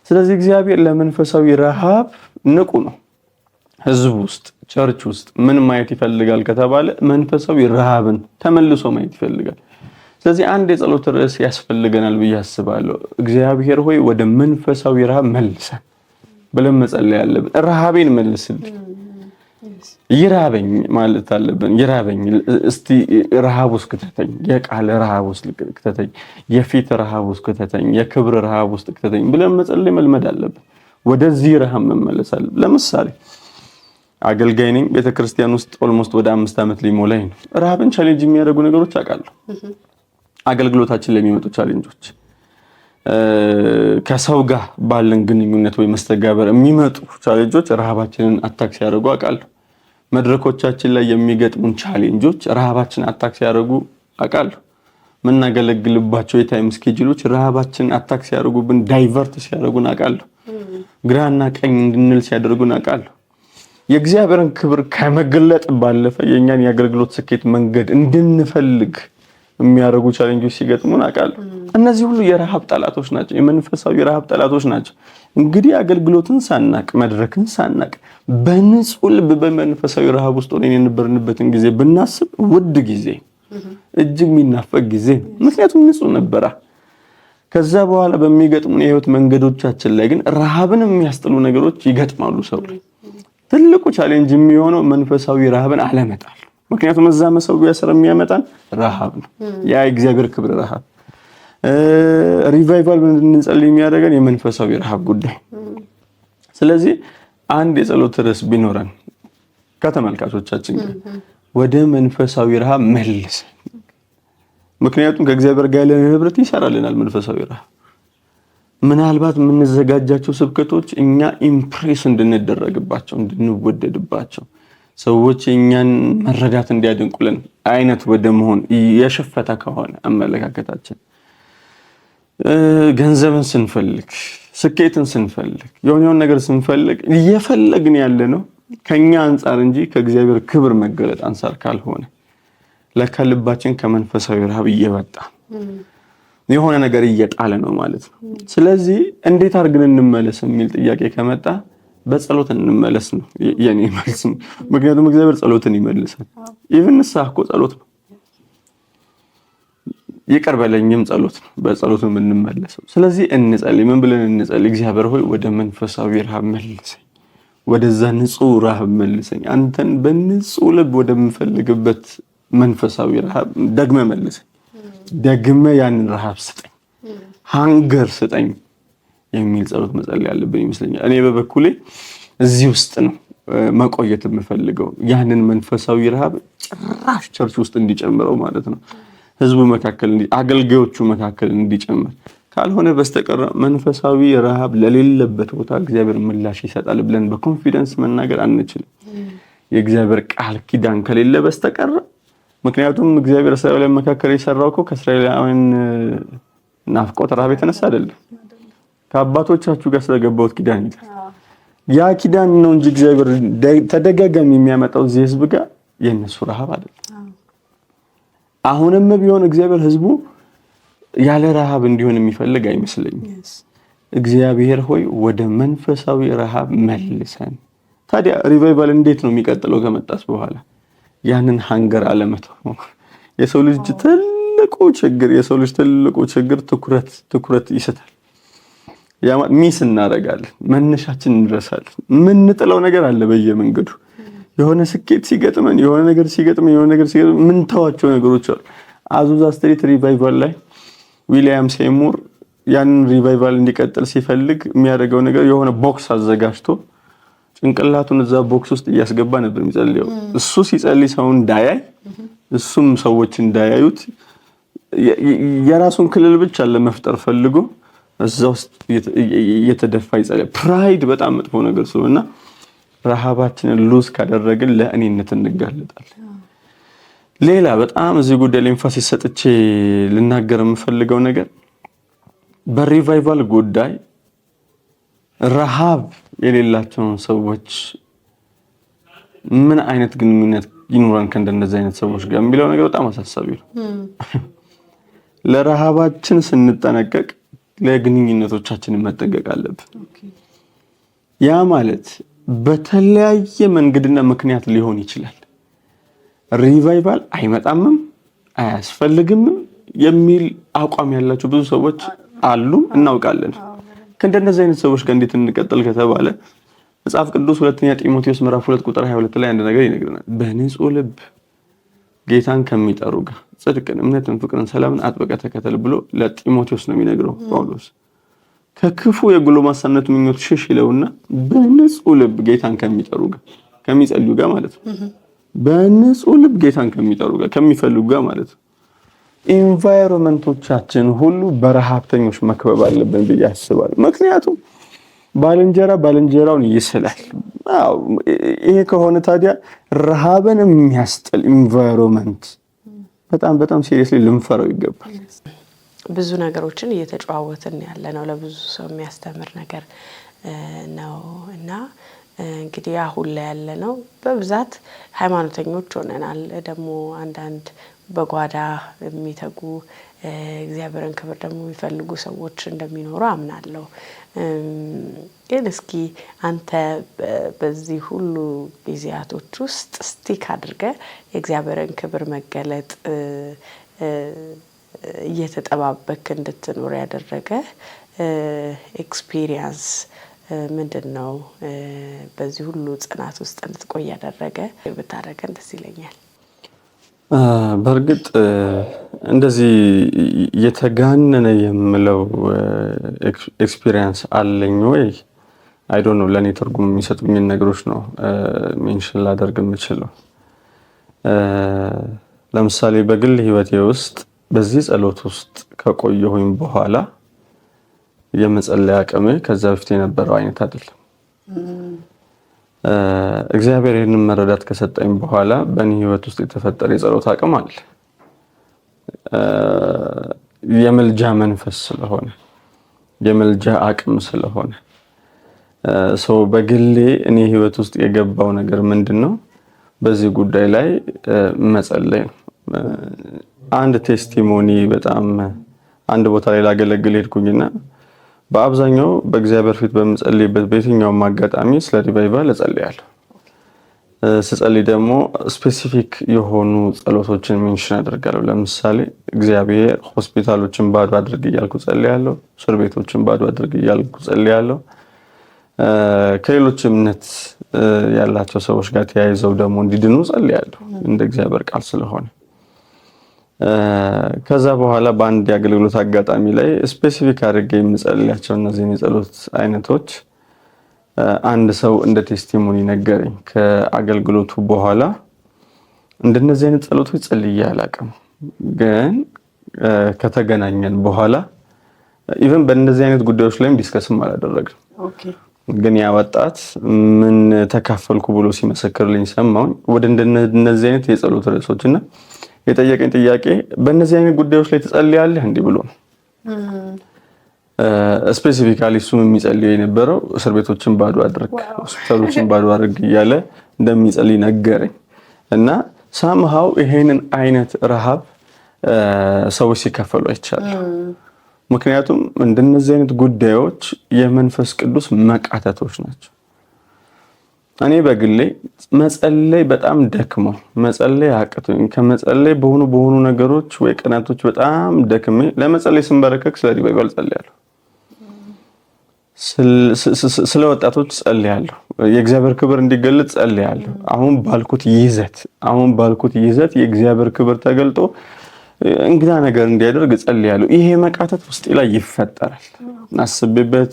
ስለዚህ እግዚአብሔር ለመንፈሳዊ ረሃብ ንቁ ነው። ህዝብ ውስጥ ቸርች ውስጥ ምን ማየት ይፈልጋል ከተባለ መንፈሳዊ ረሃብን ተመልሶ ማየት ይፈልጋል። ስለዚህ አንድ የጸሎት ርዕስ ያስፈልገናል ብዬ አስባለሁ። እግዚአብሔር ሆይ ወደ መንፈሳዊ ረሃብ መልሰን ብለን መጸለይ ያለብን። ረሃቤን መልስልኝ፣ ይራበኝ ማለት አለብን። ይራበኝ እስቲ ረሃብ ውስጥ ከተተኝ፣ የቃል ረሃብ ውስጥ ከተተኝ፣ የፊት ረሃብ ውስጥ ከተተኝ፣ የክብር ረሃብ ውስጥ ከተተኝ ብለን መጸለይ መልመድ አለብን። ወደዚህ ረሃብ መመለስ አለብን። ለምሳሌ አገልጋይ ነኝ፣ ቤተክርስቲያን ውስጥ ኦልሞስት ወደ 5 ዓመት ሊሞላኝ ነው። ረሃብን ቻሌንጅ የሚያደርጉ ነገሮች አውቃለሁ። አገልግሎታችን ላይ የሚመጡ ቻሌንጆች፣ ከሰው ጋር ባለን ግንኙነት ወይ መስተጋበር የሚመጡ ቻሌንጆች ረሃባችንን አታክ ሲያደርጉ አውቃለሁ። መድረኮቻችን ላይ የሚገጥሙን ቻሌንጆች ረሃባችንን አታክ ሲያደርጉ አውቃለሁ። የምናገለግልባቸው የታይም ስኬጁሎች ረሃባችንን አታክ ሲያደርጉብን፣ ዳይቨርት ሲያደርጉን አውቃለሁ። ግራና ቀኝ እንድንል ሲያደርጉን አውቃለሁ። የእግዚአብሔርን ክብር ከመገለጥ ባለፈ የኛን የአገልግሎት ስኬት መንገድ እንድንፈልግ የሚያደርጉ ቻሌንጆች ሲገጥሙን አውቃለሁ። እነዚህ ሁሉ የረሃብ ጠላቶች ናቸው፣ የመንፈሳዊ ረሃብ ጠላቶች ናቸው። እንግዲህ አገልግሎትን ሳናቅ፣ መድረክን ሳናቅ በንጹህ ልብ በመንፈሳዊ ረሃብ ውስጥ ሆነን የነበርንበትን ጊዜ ብናስብ ውድ ጊዜ፣ እጅግ የሚናፈቅ ጊዜ። ምክንያቱም ንጹህ ነበራ። ከዛ በኋላ በሚገጥሙን የህይወት መንገዶቻችን ላይ ግን ረሃብን የሚያስጥሉ ነገሮች ይገጥማሉ። ሰው ትልቁ ቻሌንጅ የሚሆነው መንፈሳዊ ረሃብን አለመጣል። ምክንያቱም እዛ መሰዊያ ስር የሚያመጣን ረሃብ ነው፣ ያ የእግዚአብሔር ክብር ረሃብ። ሪቫይቫል እንድንጸልይ የሚያደርገን የመንፈሳዊ ረሃብ ጉዳይ። ስለዚህ አንድ የጸሎት ርዕስ ቢኖረን ከተመልካቾቻችን ጋር ወደ መንፈሳዊ ረሃብ መልስ። ምክንያቱም ከእግዚአብሔር ጋር ያለን ህብረት ይሰራልናል። መንፈሳዊ ረሃብ ምናልባት የምንዘጋጃቸው ስብከቶች እኛ ኢምፕሬስ እንድንደረግባቸው እንድንወደድባቸው ሰዎች እኛን መረዳት እንዲያደንቁልን አይነት ወደ መሆን የሸፈተ ከሆነ አመለካከታችን ገንዘብን ስንፈልግ ስኬትን ስንፈልግ የሆነውን ነገር ስንፈልግ እየፈለግን ያለ ነው ከኛ አንፃር እንጂ ከእግዚአብሔር ክብር መገለጥ አንፃር ካልሆነ ለካ ልባችን ከመንፈሳዊ ረሃብ እየወጣ የሆነ ነገር እየጣለ ነው ማለት ነው። ስለዚህ እንዴት አድርገን እንመለስ የሚል ጥያቄ ከመጣ በጸሎት እንመለስ ነው የኔ መልስ። ምክንያቱም እግዚአብሔር ጸሎትን ይመልሳል። ኢቭን ንስሐ እኮ ጸሎት ነው። ይቅር በለኝም ጸሎት ነው። በጸሎት ነው የምንመለሰው። ስለዚህ እንጸልይ። ምን ብለን እንጸልይ? እግዚአብሔር ሆይ ወደ መንፈሳዊ ረሃብ መልሰኝ፣ ወደዛ ንጹህ ረሃብ መልሰኝ። አንተን በንጹህ ልብ ወደምፈልግበት መንፈሳዊ ረሃብ ደግመ መልሰኝ፣ ደግመ ያንን ረሃብ ስጠኝ፣ ሃንገር ስጠኝ የሚል ጸሎት መጸለይ ያለብን ይመስለኛል። እኔ በበኩሌ እዚህ ውስጥ ነው መቆየት የምፈልገው፣ ያንን መንፈሳዊ ረሃብ ጭራሽ ቸርች ውስጥ እንዲጨምረው ማለት ነው። ህዝቡ መካከል አገልጋዮቹ መካከል እንዲጨምር ካልሆነ በስተቀር መንፈሳዊ ረሃብ ለሌለበት ቦታ እግዚአብሔር ምላሽ ይሰጣል ብለን በኮንፊደንስ መናገር አንችልም፣ የእግዚአብሔር ቃል ኪዳን ከሌለ በስተቀር። ምክንያቱም እግዚአብሔር እስራኤላውያን መካከል የሰራው እኮ ከእስራኤላውያን ናፍቆት ረሃብ የተነሳ አይደለም፣ ከአባቶቻችሁ ጋር ስለገባሁት ኪዳን ይላል። ያ ኪዳን ነው እንጂ እግዚአብሔር ተደጋጋሚ የሚያመጣው እዚህ ህዝብ ጋር የነሱ ረሃብ አይደለም። አሁንም ቢሆን እግዚአብሔር ህዝቡ ያለ ረሃብ እንዲሆን የሚፈልግ አይመስለኝም። እግዚአብሔር ሆይ ወደ መንፈሳዊ ረሃብ መልሰን። ታዲያ ሪቫይቫል እንዴት ነው የሚቀጥለው? ከመጣስ በኋላ ያንን ሃንገር አለመተው። የሰው ልጅ ትልቁ ችግር ትኩረት ይሰጣል። ሚስ እናደርጋለን፣ መነሻችን እንረሳለን። ምንጥለው ነገር አለ በየመንገዱ። የሆነ ስኬት ሲገጥመን የሆነ ነገር ሲገጥመን ምን ተዋቸው ነገሮች አሉ። አዙዛ ስትሪት ሪቫይቫል ላይ ዊሊያም ሴሙር ያንን ሪቫይቫል እንዲቀጥል ሲፈልግ የሚያደርገው ነገር የሆነ ቦክስ አዘጋጅቶ ጭንቅላቱን እዛ ቦክስ ውስጥ እያስገባ ነበር የሚጸልየው። እሱ ሲጸልይ ሰው እንዳያይ፣ እሱም ሰዎች እንዳያዩት የራሱን ክልል ብቻ ለመፍጠር ፈልጎ እዛ ውስጥ እየተደፋ ይጸልያል። ፕራይድ በጣም መጥፎ ነገር ስለሆነና ረሃባችንን ሉዝ ካደረግን ለእኔነት እንጋለጣለን። ሌላ በጣም እዚህ ጉዳይ ላይ ኤምፋሲስ ሰጥቼ ልናገር የምፈልገው ነገር በሪቫይቫል ጉዳይ ረሃብ የሌላቸውን ሰዎች ምን አይነት ግንኙነት ይኖረን ከእንደነዚህ አይነት ሰዎች ጋር የሚለው ነገር በጣም አሳሳቢ ነው። ለረሃባችን ስንጠነቀቅ ለግንኙነቶቻችን መጠንቀቅ አለብን። ያ ማለት በተለያየ መንገድና ምክንያት ሊሆን ይችላል። ሪቫይቫል አይመጣምም አያስፈልግምም የሚል አቋም ያላቸው ብዙ ሰዎች አሉ፣ እናውቃለን። ከእንደነዚህ አይነት ሰዎች ጋር እንዴት እንቀጥል ከተባለ መጽሐፍ ቅዱስ ሁለተኛ ጢሞቴዎስ ምዕራፍ 2 ቁጥር 22 ላይ አንድ ነገር ይነግረናል። በንጹህ ልብ ጌታን ከሚጠሩ ጋር ጽድቅን፣ እምነትን፣ ፍቅርን፣ ሰላምን አጥብቀህ ተከተል ብሎ ለጢሞቴዎስ ነው የሚነግረው ጳውሎስ። ከክፉ የጎልማሳነት ምኞት ሽሽ ይለውና በንጹህ ልብ ጌታን ከሚጠሩ ጋር ከሚጸልዩ ጋር ማለት ነው። በንጹህ ልብ ጌታን ከሚጠሩ ጋር ከሚፈልጉ ጋር ማለት ነው። ኢንቫይሮመንቶቻችን ሁሉ በረሃብተኞች መክበብ አለብን ብዬ አስባለሁ። ምክንያቱም ባልንጀራውን ይስላል። ይሄ ከሆነ ታዲያ ረሃብን የሚያስጥል ኢንቫይሮመንት በጣም ሲሪየስሊ ልንፈራው ይገባል።
ብዙ ነገሮችን እየተጨዋወትን ያለ ነው። ለብዙ ሰው የሚያስተምር ነገር ነው እና እንግዲህ አሁን ላይ ያለ ነው በብዛት ሃይማኖተኞች ሆነናል። ደግሞ አንዳንድ በጓዳ የሚተጉ እግዚአብሔርን ክብር ደግሞ የሚፈልጉ ሰዎች እንደሚኖሩ አምናለሁ። ግን እስኪ አንተ በዚህ ሁሉ ጊዜያቶች ውስጥ ስቲክ አድርገህ የእግዚአብሔርን ክብር መገለጥ እየተጠባበክ እንድትኖር ያደረገ ኤክስፒሪየንስ ምንድን ነው? በዚህ ሁሉ ጽናት ውስጥ እንድትቆይ ያደረገ ብታደርገን ደስ ይለኛል።
በእርግጥ እንደዚህ የተጋነነ የምለው ኤክስፒሪየንስ አለኝ ወይ አይ ዶንት ኖ። ለኔ ትርጉም የሚሰጡኝ ነገሮች ነው ሜንሽን ላደርግ የምችለው። ለምሳሌ በግል ህይወቴ ውስጥ በዚህ ጸሎት ውስጥ ከቆየሁኝ በኋላ የመጸለይ አቅሜ ከዛ በፊት የነበረው አይነት አይደለም። እግዚአብሔር ይህንን መረዳት ከሰጠኝ በኋላ በእኔ ህይወት ውስጥ የተፈጠረ የጸሎት አቅም አለ። የመልጃ መንፈስ ስለሆነ የመልጃ አቅም ስለሆነ ሰው በግሌ እኔ ህይወት ውስጥ የገባው ነገር ምንድነው? በዚህ ጉዳይ ላይ መጸለይ ነው። አንድ ቴስቲሞኒ በጣም አንድ ቦታ ላይ ላገለግል ሄድኩኝና በአብዛኛው በእግዚአብሔር ፊት በመጸለይበት በየትኛውም አጋጣሚ ስለ ሪቫይቫል እጸልያለሁ። ስጸልይ ደግሞ ስፔሲፊክ የሆኑ ጸሎቶችን ሜንሽን አደርጋለሁ። ለምሳሌ እግዚአብሔር ሆስፒታሎችን ባዶ አድርግ እያልኩ ጸልያለሁ። እስር ቤቶችን ባዶ አድርግ እያልኩ ጸልያለሁ። ከሌሎች እምነት ያላቸው ሰዎች ጋር ተያይዘው ደግሞ እንዲድኑ ጸልያለሁ እንደ እግዚአብሔር ቃል ስለሆነ። ከዛ በኋላ በአንድ የአገልግሎት አጋጣሚ ላይ ስፔሲፊክ አድርጌ የምጸልያቸው እነዚህን የጸሎት አይነቶች አንድ ሰው እንደ ቴስቲሞኒ ነገረኝ። ከአገልግሎቱ በኋላ እንደነዚህ አይነት ጸሎቶች ጸልዬ አላውቅም፣ ግን ከተገናኘን በኋላ ኢቭን በእነዚህ አይነት ጉዳዮች ላይም ዲስከስም አላደረግም። ግን ያ ወጣት ምን ተካፈልኩ ብሎ ሲመሰክርልኝ ሰማሁኝ። ወደ እንደነዚህ አይነት የጸሎት ርዕሶችና የጠየቀኝ ጥያቄ በእነዚህ አይነት ጉዳዮች ላይ ትጸልያለህ እንዲህ ብሎ ነው። ስፔሲፊካሊ እሱም የሚጸልየው የነበረው እስር ቤቶችን ባዶ አድርግ፣ ሆስፒታሎችን ባዶ አድርግ እያለ እንደሚጸልይ ነገረኝ። እና ሳምሃው ይሄንን አይነት ረሃብ ሰዎች ሲካፈሉ አይቻለሁ። ምክንያቱም እንደነዚህ አይነት ጉዳዮች የመንፈስ ቅዱስ መቃተቶች ናቸው። እኔ በግሌ መጸለይ በጣም ደክሞ መጸለይ አቅቶኝ ከመጸለይ በሆኑ ነገሮች ወይ ቀናቶች በጣም ደክሜ ለመጸለይ ስንበረከክ ስለ ሪቫይቫል ጸልያለሁ። ስለ ወጣቶች ጸልያለሁ። የእግዚአብሔር ክብር እንዲገለጥ ጸልያለሁ። አሁን ባልኩት ይዘት የእግዚአብሔር ክብር ተገልጦ እንግዳ ነገር እንዲያደርግ ጸልያለሁ። ይሄ መቃተት ውስጤ ላይ ይፈጠራል። አስቤበት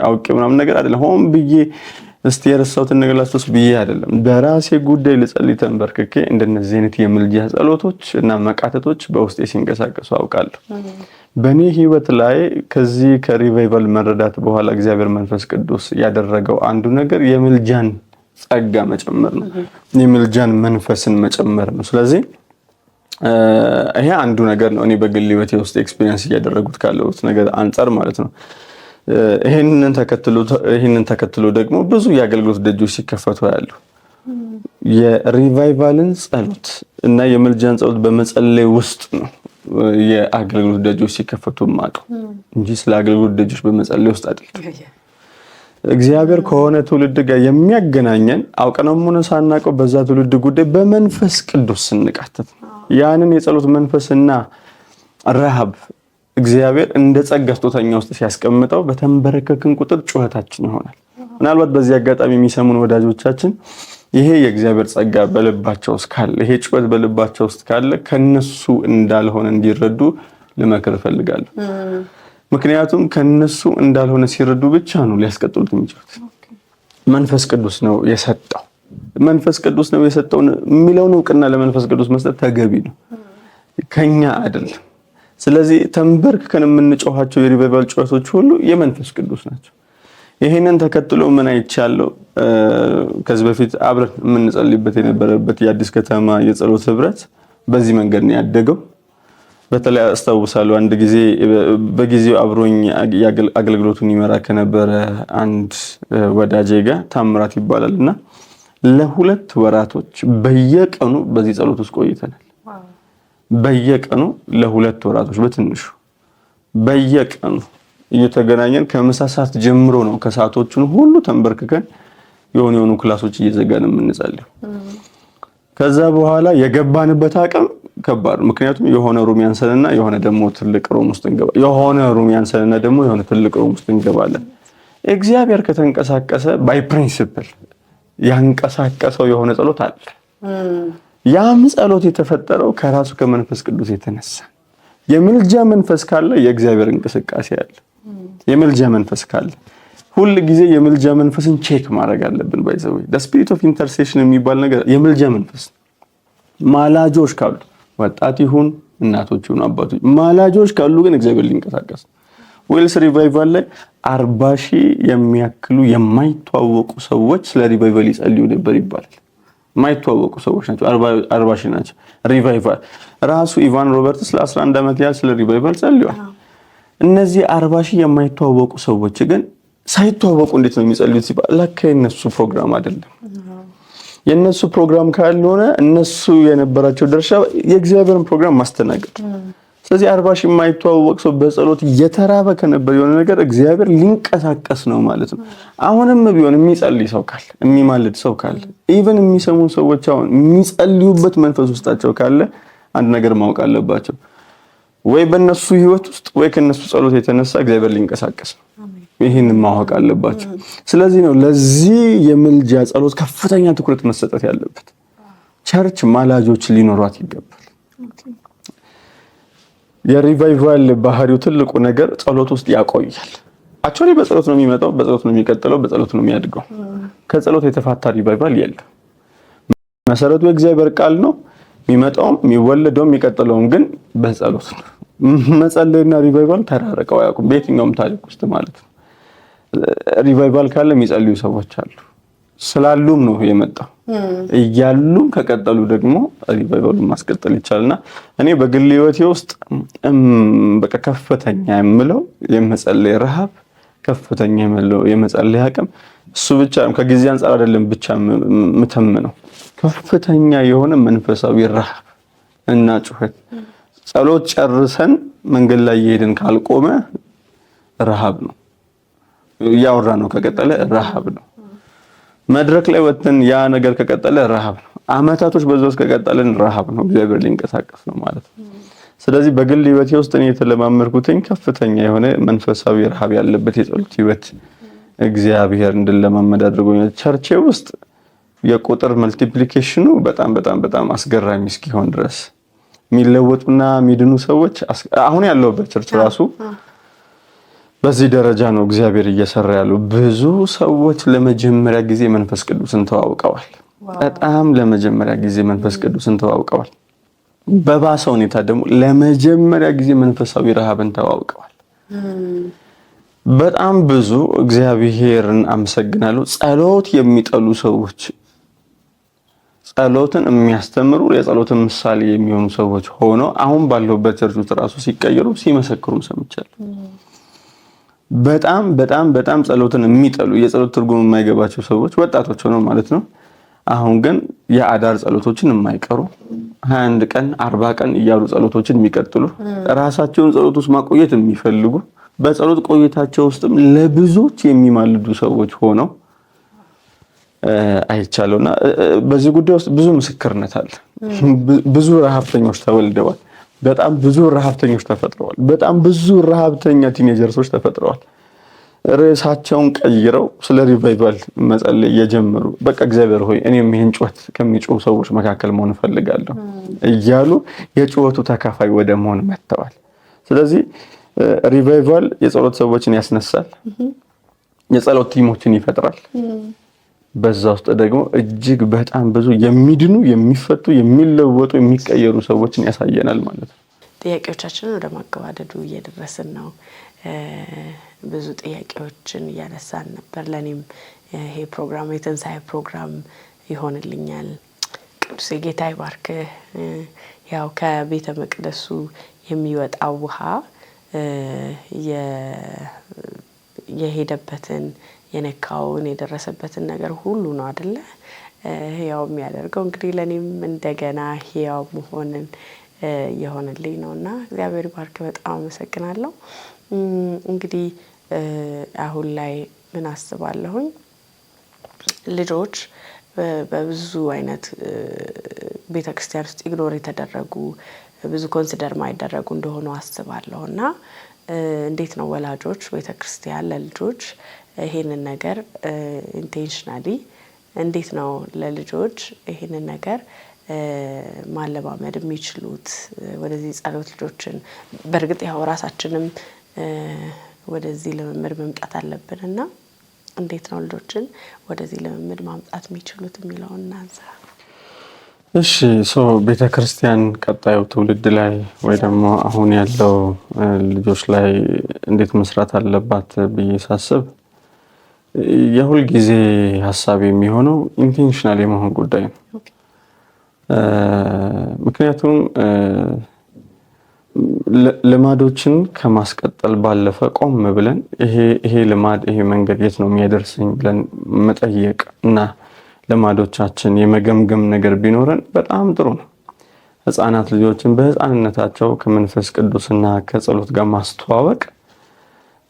አውቄ ምናምን ነገር አይደለም። ሆን ብዬ እስቲ የረሳሁትን ነገር ላስታውስ ብዬ አይደለም። በራሴ ጉዳይ ልጸልይ ተንበርክኬ እንደነዚህ አይነት የምልጃ ጸሎቶች እና መቃተቶች በውስጤ ሲንቀሳቀሱ አውቃለሁ። በእኔ ህይወት ላይ ከዚህ ከሪቫይቫል መረዳት በኋላ እግዚአብሔር መንፈስ ቅዱስ ያደረገው አንዱ ነገር የምልጃን ጸጋ መጨመር ነው። የምልጃን መንፈስን መጨመር ነው። ስለዚህ ይሄ አንዱ ነገር ነው። እኔ በግል ህይወቴ ውስጥ ኤክስፒሪየንስ እያደረጉት ካለሁት ነገር አንፃር ማለት ነው። ይሄንን ተከትሎ ደግሞ ብዙ የአገልግሎት ደጆች ሲከፈቱ ያሉ የሪቫይቫልን ጸሎት እና የምልጃን ጸሎት በመጸለይ ውስጥ ነው የአገልግሎት ደጆች ሲከፈቱ ማቀው እንጂ ስለ አገልግሎት ደጆች በመጸለይ ውስጥ አይደለም። እግዚአብሔር ከሆነ ትውልድ ጋር የሚያገናኘን አውቀነውም ሆነ ሳናውቀው በዛ ትውልድ ጉዳይ በመንፈስ ቅዱስ ስንቃተት ያንን የጸሎት መንፈስና ረሃብ እግዚአብሔር እንደ ጸጋ ስጦታኛ ውስጥ ሲያስቀምጠው በተንበረከክን ቁጥር ጩኸታችን ይሆናል። ምናልባት በዚህ አጋጣሚ የሚሰሙን ወዳጆቻችን ይሄ የእግዚአብሔር ጸጋ በልባቸው ውስጥ ካለ፣ ይሄ ጩኸት በልባቸው ውስጥ ካለ ከነሱ እንዳልሆነ እንዲረዱ ልመክር እፈልጋለሁ። ምክንያቱም ከነሱ እንዳልሆነ ሲረዱ ብቻ ነው ሊያስቀጥሉት የሚችሉት። መንፈስ ቅዱስ ነው የሰጠው። መንፈስ ቅዱስ ነው የሰጠው የሚለውን እውቅና ለመንፈስ ቅዱስ መስጠት ተገቢ ነው፣ ከኛ አይደለም። ስለዚህ ተንበርክከን የምንጮሃቸው የሪቫይቫል ጩኸቶች ሁሉ የመንፈስ ቅዱስ ናቸው። ይሄንን ተከትሎ ምን አይቻለሁ? ከዚህ በፊት አብረን የምንጸልይበት የነበረበት የአዲስ ከተማ የጸሎት ህብረት በዚህ መንገድ ነው ያደገው። በተለይ አስታውሳለሁ አንድ ጊዜ በጊዜው አብሮኝ አገልግሎቱን ይመራ ከነበረ አንድ ወዳጄ ጋር ታምራት ይባላልና ለ2 ወራቶች በየቀኑ በዚህ ጸሎት ውስጥ ቆይተናል። በየቀኑ ለ2 ወራቶች በትንሹ በየቀኑ እየተገናኘን ከምሳ ሰዓት ጀምሮ ነው ከሰዓቶቹን ሁሉ ተንበርክከን የሆኑ ክላሶች እየዘጋን የምንጸልየው። ከዛ በኋላ የገባንበት አቅም ከባድ፣ ምክንያቱም የሆነ ሩም ያንሰንና የሆነ ደግሞ ትልቅ ሩም ውስጥ እንገባለን። የሆነ ሩም ያንሰንና ደግሞ የሆነ ትልቅ ሩም ውስጥ እንገባለን። እግዚአብሔር ከተንቀሳቀሰ ባይ ፕሪንሲፕል ያንቀሳቀሰው የሆነ ጸሎት አለ። ያም ጸሎት የተፈጠረው ከራሱ ከመንፈስ ቅዱስ የተነሳ የምልጃ መንፈስ ካለ የእግዚአብሔር እንቅስቃሴ አለ። የምልጃ መንፈስ ካለ ሁሉ ጊዜ የምልጃ መንፈስን ቼክ ማድረግ አለብን። ባይዘው the spirit of intercession የሚባል ነገር የምልጃ መንፈስ ማላጆች ካሉ ወጣት ይሁን እናቶች ይሁን አባቶች ማላጆች ካሉ ግን እግዚአብሔር ሊንቀሳቀስ ዌልስ ሪቫይቫል ላይ 40,000 የሚያክሉ የማይተዋወቁ ሰዎች ስለ ሪቫይቫል ይጸልዩ ነበር ይባላል። የማይተዋወቁ ሰዎች ናቸው 40,000 ናቸው። ሪቫይቫል ራሱ ኢቫን ሮበርትስ ለ11 ዓመት ያህል ስለ ሪቫይቫል ጸልዩዋል። እነዚህ 40,000 የማይተዋወቁ ሰዎች ግን ሳይተዋወቁ እንዴት ነው የሚጸልዩት ሲባል ለካ የነሱ ፕሮግራም አይደለም። የነሱ ፕሮግራም ካልሆነ እነሱ የነበራቸው ድርሻ የእግዚአብሔርን ፕሮግራም ማስተናገድ። ስለዚህ 40,000 የማይተዋወቅ ሰው በጸሎት የተራበ ከነበር የሆነ ነገር እግዚአብሔር ሊንቀሳቀስ ነው ማለት ነው። አሁንም ቢሆን የሚጸልይ ሰው ካለ የሚማልድ ሰው ካለ ኢቭን የሚሰሙ ሰዎች አሁን የሚጸልዩበት መንፈስ ውስጣቸው ካለ አንድ ነገር ማወቅ አለባቸው። ወይ በእነሱ ህይወት ውስጥ ወይ ከነሱ ጸሎት የተነሳ እግዚአብሔር ሊንቀሳቀስ ነው። ይሄንን ማወቅ አለባቸው። ስለዚህ ነው ለዚህ የምልጃ ጸሎት ከፍተኛ ትኩረት መሰጠት ያለበት። ቸርች ማላጆች ሊኖሯት ይገባል። የሪቫይቫል ባህሪው ትልቁ ነገር ጸሎት ውስጥ ያቆያል። አክቹአሊ በጸሎት ነው የሚመጣው፣ በጸሎት ነው የሚቀጥለው፣ በጸሎት ነው የሚያድገው። ከጸሎት የተፋታ ሪቫይቫል የለም። መሰረቱ የእግዚአብሔር ቃል ነው። የሚመጣውም የሚወለደውም የሚቀጥለውም ግን በጸሎት ነው። መጸለይና ሪቫይቫል ተራርቀው አያውቁም በየትኛውም ታሪክ ውስጥ ማለት ነው። ሪቫይቫል ካለ የሚጸልዩ ሰዎች አሉ፣ ስላሉም ነው የመጣው። እያሉም ከቀጠሉ ደግሞ ሪቫይቫሉን ማስቀጠል ይቻላልና እኔ በግል ህይወቴ ውስጥ በቃ ከፍተኛ የምለው የመጸለይ ረሃብ፣ ከፍተኛ የምለው የመጸለይ አቅም እሱ ብቻ ከጊዜ አንፃር አይደለም ብቻ ምተምነው ከፍተኛ የሆነ መንፈሳዊ ረሃብ እና ጩኸት። ጸሎት ጨርሰን መንገድ ላይ እየሄድን ካልቆመ ረሃብ ነው፣ እያወራ ነው ከቀጠለ ረሃብ ነው። መድረክ ላይ ወጥተን ያ ነገር ከቀጠለ ረሃብ ነው። አመታቶች በዛው ከቀጠለን ረሃብ ነው። እግዚአብሔር ሊንቀሳቀስ ነው ማለት ነው። ስለዚህ በግል ህይወቴ ውስጥ እኔ የተለማመድኩትኝ ከፍተኛ የሆነ መንፈሳዊ ረሃብ ያለበት የጸሎት ህይወት እግዚአብሔር እንድለማመድ አድርጎኛል። ቸርቼ ውስጥ የቁጥር መልቲፕሊኬሽኑ በጣም አስገራሚ እስኪሆን ድረስ የሚለወጡና የሚድኑ ሰዎች አሁን ያለውበት ቸርች ራሱ በዚህ ደረጃ ነው እግዚአብሔር እየሰራ ያለው። ብዙ ሰዎች ለመጀመሪያ ጊዜ መንፈስ ቅዱስን ተዋውቀዋል። በጣም ለመጀመሪያ ጊዜ መንፈስ ቅዱስን ተዋውቀዋል። በባሰ ሁኔታ ደግሞ ለመጀመሪያ ጊዜ መንፈሳዊ ረሃብን ተዋውቀዋል። በጣም ብዙ እግዚአብሔርን አመሰግናለሁ ጸሎት የሚጠሉ ሰዎች ጸሎትን የሚያስተምሩ የጸሎትን ምሳሌ የሚሆኑ ሰዎች ሆኖ አሁን ባለውበት ቸርች ውስጥ ራሱ ሲቀየሩ ሲመሰክሩም ሰምቻለሁ። በጣም ጸሎትን የሚጠሉ የጸሎት ትርጉም የማይገባቸው ሰዎች ወጣቶች ሆነው ማለት ነው። አሁን ግን የአዳር ጸሎቶችን የማይቀሩ 21 ቀን 40 ቀን እያሉ ጸሎቶችን የሚቀጥሉ ራሳቸውን ጸሎት ውስጥ ማቆየት የሚፈልጉ በጸሎት ቆይታቸው ውስጥም ለብዙዎች የሚማልዱ ሰዎች ሆነው አይቻለውና በዚህ ጉዳይ ውስጥ ብዙ ምስክርነት አለ። ብዙ ረሃብተኞች ተወልደዋል። በጣም ብዙ ረሃብተኞች ተፈጥረዋል። በጣም ብዙ ረሃብተኛ ቲኔጀርሶች ተፈጥረዋል። ርዕሳቸውን ቀይረው ስለ ሪቫይቫል መጸለይ የጀመሩ በቃ እግዚአብሔር ሆይ እኔም ይሄን ጩኸት ከሚጮሁ ሰዎች መካከል መሆን ፈልጋለሁ እያሉ የጩኸቱ ተካፋይ ወደ መሆን መጥተዋል። ስለዚህ ሪቫይቫል የጸሎት ሰዎችን ያስነሳል፣ የጸሎት ቲሞችን ይፈጥራል። በዛ ውስጥ ደግሞ እጅግ በጣም ብዙ የሚድኑ የሚፈቱ የሚለወጡ የሚቀየሩ ሰዎችን ያሳየናል ማለት ነው።
ጥያቄዎቻችንን ወደ ማገባደዱ እየደረስን ነው። ብዙ ጥያቄዎችን እያነሳን ነበር። ለኔም ይሄ ፕሮግራም የትንሳኤ ፕሮግራም ይሆንልኛል። ቅዱስ ጌታ ይባርክህ። ያው ከቤተ መቅደሱ የሚወጣው ውሃ የሄደበትን የነካውን የደረሰበትን ነገር ሁሉ ነው አይደለ? ያው የሚያደርገው እንግዲህ ለኔም እንደገና ያው መሆንን የሆነልኝ ነውና እግዚአብሔር ይባርክ። በጣም አመሰግናለሁ። እንግዲህ አሁን ላይ ምን አስባለሁኝ ልጆች በብዙ አይነት ቤተክርስቲያን ውስጥ ኢግኖር የተደረጉ ብዙ ኮንሲደር ማይደረጉ እንደሆኑ አስባለሁና እንዴት ነው ወላጆች ቤተክርስቲያን ለልጆች ይሄንን ነገር ኢንቴንሽናሊ እንዴት ነው ለልጆች ይሄንን ነገር ማለማመድ የሚችሉት ወደዚህ ጸሎት ልጆችን በእርግጥ ያው ራሳችንም ወደዚህ ልምምድ መምጣት አለብንና እንዴት ነው ልጆችን ወደዚህ ልምምድ ማምጣት የሚችሉት የሚለውን እናንሳ።
እሺ ቤተክርስቲያን ቀጣዩ ትውልድ ላይ ወይ ደግሞ አሁን ያለው ልጆች ላይ እንዴት መስራት አለባት ብዬ ሳስብ የሁል ጊዜ ሐሳብ የሚሆነው ኢንቴንሽናል የመሆን ጉዳይ ነው። ምክንያቱም ልማዶችን ከማስቀጠል ባለፈ ቆም ብለን ይሄ ልማድ ይሄ መንገድ የት ነው የሚያደርሰኝ ብለን መጠየቅ እና ልማዶቻችን የመገምገም ነገር ቢኖረን በጣም ጥሩ ነው። ህፃናት ልጆችን በህፃንነታቸው ከመንፈስ ቅዱስና ከጸሎት ጋር ማስተዋወቅ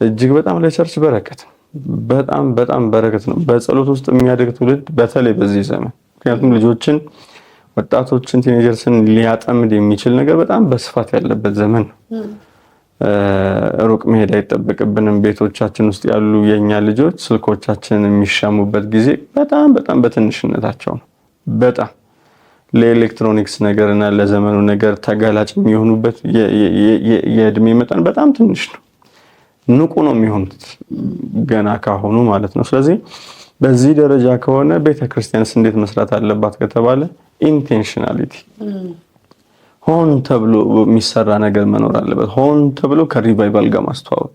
እጅግ በጣም ለቸርች በረከት በጣም በጣም በረከት ነው። በጸሎት ውስጥ የሚያድግ ትውልድ በተለይ በዚህ ዘመን ምክንያቱም ልጆችን ወጣቶችን ቲኔጀርስን ሊያጠምድ የሚችል ነገር በጣም በስፋት ያለበት ዘመን ነው። ሩቅ መሄድ አይጠበቅብንም። ቤቶቻችን ውስጥ ያሉ የኛ ልጆች ስልኮቻችንን የሚሻሙበት ጊዜ በጣም በጣም በትንሽነታቸው ነው። በጣም ለኤሌክትሮኒክስ ነገርና ለዘመኑ ነገር ተጋላጭ የሚሆኑበት የእድሜ መጠን በጣም ትንሽ ነው። ንቁ ነው የሚሆኑት ገና ካሁኑ ማለት ነው። ስለዚህ በዚህ ደረጃ ከሆነ ቤተክርስቲያንስ እንዴት መስራት አለባት ከተባለ ኢንቴንሽናሊቲ ሆን ተብሎ የሚሰራ ነገር መኖር አለበት። ሆን ተብሎ ከሪቫይቫል ጋር ማስተዋወቅ፣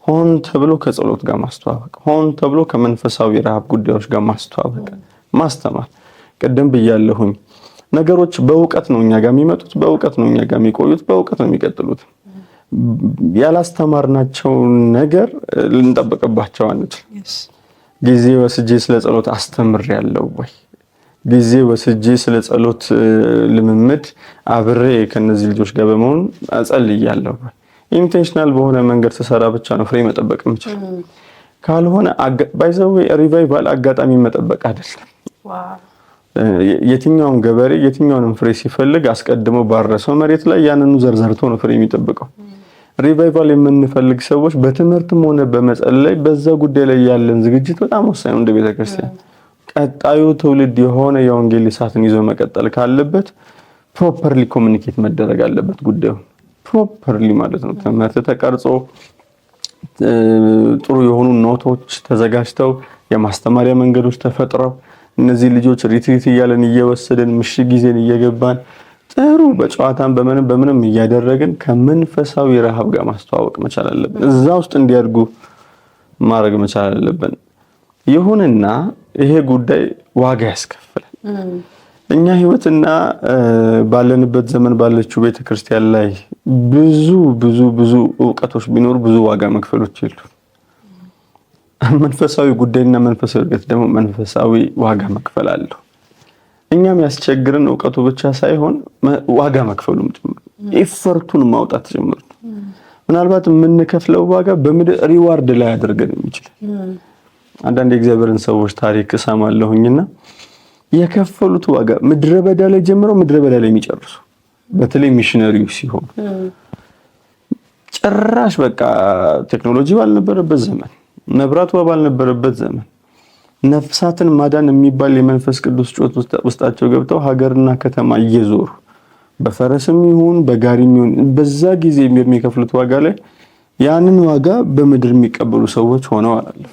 ሆን ተብሎ ከጸሎት ጋር ማስተዋወቅ፣ ሆን ተብሎ ከመንፈሳዊ ረሃብ ጉዳዮች ጋር ማስተዋወቅ፣ ማስተማር። ቅድም ብያለሁኝ ነገሮች በእውቀት ነው እኛ ጋር የሚመጡት፣ በእውቀት ነው እኛ ጋር የሚቆዩት፣ በእውቀት ነው የሚቀጥሉት። ያላስተማርናቸው ነገር ልንጠብቅባቸው አንችልም። ጊዜ ወስጄ ስለ ጸሎት አስተምሬያለሁ ወይ? ጊዜ ወስጄ ስለ ጸሎት ልምምድ አብሬ ከነዚህ ልጆች ጋር በመሆን አጸልያለሁ ወይ? ኢንቴንሽናል በሆነ መንገድ ተሰራ ብቻ ነው ፍሬ መጠበቅ የምችል። ካልሆነ ባይዘው ሪቫይቫል አጋጣሚ መጠበቅ አይደለም። የትኛውም ገበሬ የትኛውንም ፍሬ ሲፈልግ አስቀድሞ ባረሰው መሬት ላይ ያንኑ ዘርዘርቶ ነው ፍሬ የሚጠብቀው። ሪቫይቫል የምንፈልግ ሰዎች በትምህርትም ሆነ በመጸለይ በዛ ጉዳይ ላይ ያለን ዝግጅት በጣም ወሳኝ ነው። እንደ ቤተክርስቲያን ቀጣዩ ትውልድ የሆነ የወንጌል እሳትን ይዞ መቀጠል ካለበት ፕሮፐርሊ ኮሙኒኬት መደረግ አለበት። ጉዳዩ ፕሮፐርሊ ማለት ነው። ትምህርት ተቀርጾ ጥሩ የሆኑ ኖቶች ተዘጋጅተው የማስተማሪያ መንገዶች ተፈጥረው እነዚህ ልጆች ሪትሪት እያለን እየወሰደን ምሽግ ጊዜን እየገባን ጥሩ በጨዋታን በምንም እያደረግን ከመንፈሳዊ ረሃብ ጋር ማስተዋወቅ መቻል አለብን። እዛ ውስጥ እንዲያድጉ ማድረግ መቻል አለብን። ይሁንና ይሄ ጉዳይ ዋጋ ያስከፍላል። እኛ ህይወትና ባለንበት ዘመን ባለችው ቤተክርስቲያን ላይ ብዙ ዕውቀቶች ቢኖሩ ብዙ ዋጋ መክፈሎች የሉ። መንፈሳዊ ጉዳይና መንፈሳዊ እድገት ደግሞ መንፈሳዊ ዋጋ መክፈል አለው። እኛም ያስቸግረን ዕውቀቱ ብቻ ሳይሆን ዋጋ መክፈሉም ጭምር ኢፈርቱን ማውጣት ጭምር። ምናልባት የምንከፍለው ዋጋ በምድር ሪዋርድ ላይ አድርገን የሚችል አንዳንድ የእግዚአብሔርን ሰዎች ታሪክ እሰማለሁኝና የከፈሉት ዋጋ ምድረ በዳ ላይ ጀምረው ምድረ በዳ ላይ የሚጨርሱ በተለይ ሚሽነሪው ሲሆን ጭራሽ በቃ ቴክኖሎጂ ባልነበረበት ዘመን፣ መብራት ባልነበረበት ዘመን ነፍሳትን ማዳን የሚባል የመንፈስ ቅዱስ ጮት ውስጣቸው ገብተው ሀገርና ከተማ እየዞሩ በፈረስም ይሁን በጋሪም ይሁን በዛ ጊዜ የሚከፍሉት ዋጋ ላይ ያንን ዋጋ በምድር የሚቀበሉ ሰዎች ሆነው አላለፉ።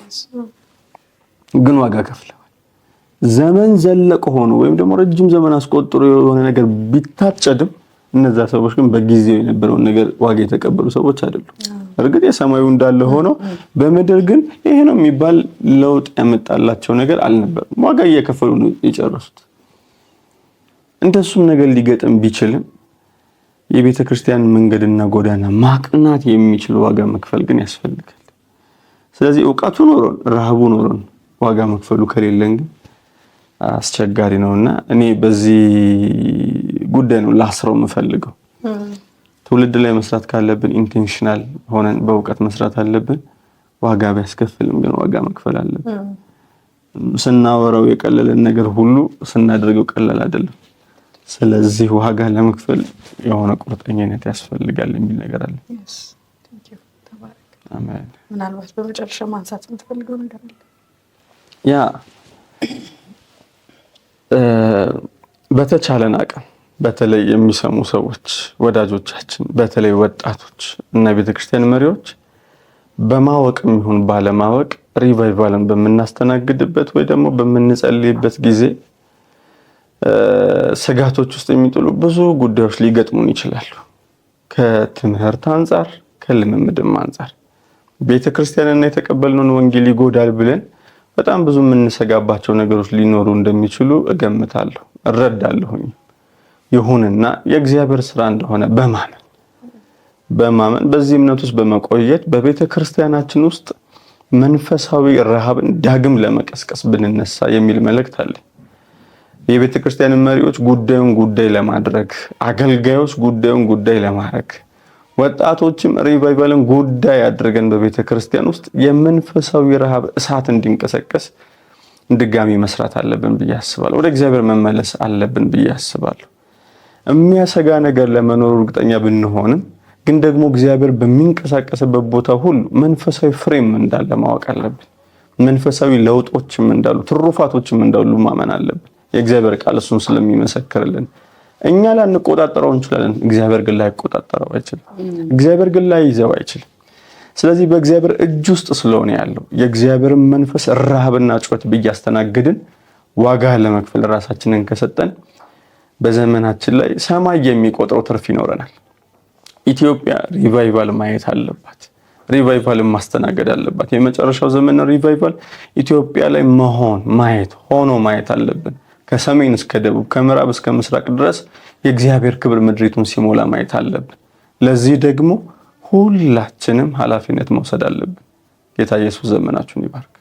ግን ዋጋ ከፍለዋል። ዘመን ዘለቅ ሆኖ ወይም ደግሞ ረጅም ዘመን አስቆጥሮ የሆነ ነገር ቢታጨድም እነዛ ሰዎች ግን በጊዜው የነበረውን ነገር ዋጋ የተቀበሉ ሰዎች አይደሉም። እርግጥ የሰማዩ እንዳለ ሆኖ በምድር ግን ይሄ ነው የሚባል ለውጥ ያመጣላቸው ነገር አልነበረም። ዋጋ እየከፈሉ ነው የጨረሱት። እንደሱም ነገር ሊገጥም ቢችልም የቤተ ክርስቲያን መንገድና ጎዳና ማቅናት የሚችል ዋጋ መክፈል ግን ያስፈልጋል። ስለዚህ ዕውቀቱ ኖሮን ረሃቡ ኖሮን ዋጋ መክፈሉ ከሌለን ግን አስቸጋሪ ነውና እኔ በዚህ ጉዳይ ነው ላስረው የምፈልገው። ትውልድ ላይ መስራት ካለብን ኢንቴንሽናል ሆነን በእውቀት መስራት አለብን። ዋጋ ቢያስከፍልም ግን ዋጋ መክፈል አለብን። ስናወራው የቀለለን ነገር ሁሉ ስናደርገው ቀላል አይደለም። ስለዚህ ዋጋ ለመክፈል የሆነ ቁርጠኝነት ያስፈልጋል የሚል ነገር አለ። አሜን።
ምናልባት በመጨረሻ ማንሳት የምትፈልገው ነገር አለ?
ያ በተቻለን አቅም በተለይ የሚሰሙ ሰዎች ወዳጆቻችን፣ በተለይ ወጣቶች እና ቤተክርስቲያን መሪዎች በማወቅም ይሁን ባለማወቅ ሪቫይቫልን በምናስተናግድበት ወይ ደግሞ በምንጸልይበት ጊዜ ስጋቶች ውስጥ የሚጥሉ ብዙ ጉዳዮች ሊገጥሙን ይችላሉ። ከትምህርት አንጻር፣ ከልምምድም አንጻር ቤተክርስቲያንና የተቀበልነውን ወንጌል ይጎዳል ብለን በጣም ብዙ የምንሰጋባቸው ነገሮች ሊኖሩ እንደሚችሉ እገምታለሁ፣ እረዳለሁኝ። ይሁንና የእግዚአብሔር ስራ እንደሆነ በማመን በዚህ እምነት ውስጥ በመቆየት በቤተክርስቲያናችን ውስጥ መንፈሳዊ ረሃብን ዳግም ለመቀስቀስ ብንነሳ የሚል መልእክት አለ። የቤተክርስቲያን መሪዎች ጉዳዩን ጉዳይ ለማድረግ፣ አገልጋዮች ጉዳዩን ጉዳይ ለማድረግ፣ ወጣቶችም ሪቫይቫልን ጉዳይ አድርገን በቤተክርስቲያን ውስጥ የመንፈሳዊ ረሃብ እሳት እንዲንቀሰቀስ ድጋሚ መስራት አለብን ብዬ አስባለሁ። ወደ እግዚአብሔር መመለስ አለብን ብዬ አስባለሁ። የሚያሰጋ ነገር ለመኖር እርግጠኛ ብንሆንም ግን ደግሞ እግዚአብሔር በሚንቀሳቀስበት ቦታ ሁሉ መንፈሳዊ ፍሬም እንዳለ ማወቅ አለብን። መንፈሳዊ ለውጦችም እንዳሉ፣ ትሩፋቶችም እንዳሉ ማመን አለብን። የእግዚአብሔር ቃል እሱን ስለሚመሰክርልን እኛ ላንቆጣጠረው እንችላለን፣ እግዚአብሔር ግን ላይቆጣጠረው አይችልም። እግዚአብሔር ግን ላይይዘው አይችልም። ስለዚህ በእግዚአብሔር እጅ ውስጥ ስለሆነ ያለው የእግዚአብሔርን መንፈስ ረሃብና ጩኸት ብያስተናግድን ዋጋ ለመክፈል ራሳችንን ከሰጠን በዘመናችን ላይ ሰማይ የሚቆጥረው ትርፍ ይኖረናል። ኢትዮጵያ ሪቫይቫል ማየት አለባት። ሪቫይቫልን ማስተናገድ አለባት። የመጨረሻው ዘመን ሪቫይቫል ኢትዮጵያ ላይ ሆኖ ማየት አለብን። ከሰሜን እስከ ደቡብ፣ ከምዕራብ እስከ ምስራቅ ድረስ የእግዚአብሔር ክብር ምድሪቱን ሲሞላ ማየት አለብን። ለዚህ ደግሞ ሁላችንም ኃላፊነት መውሰድ አለብን። ጌታ ኢየሱስ ዘመናችሁን ይባርክ።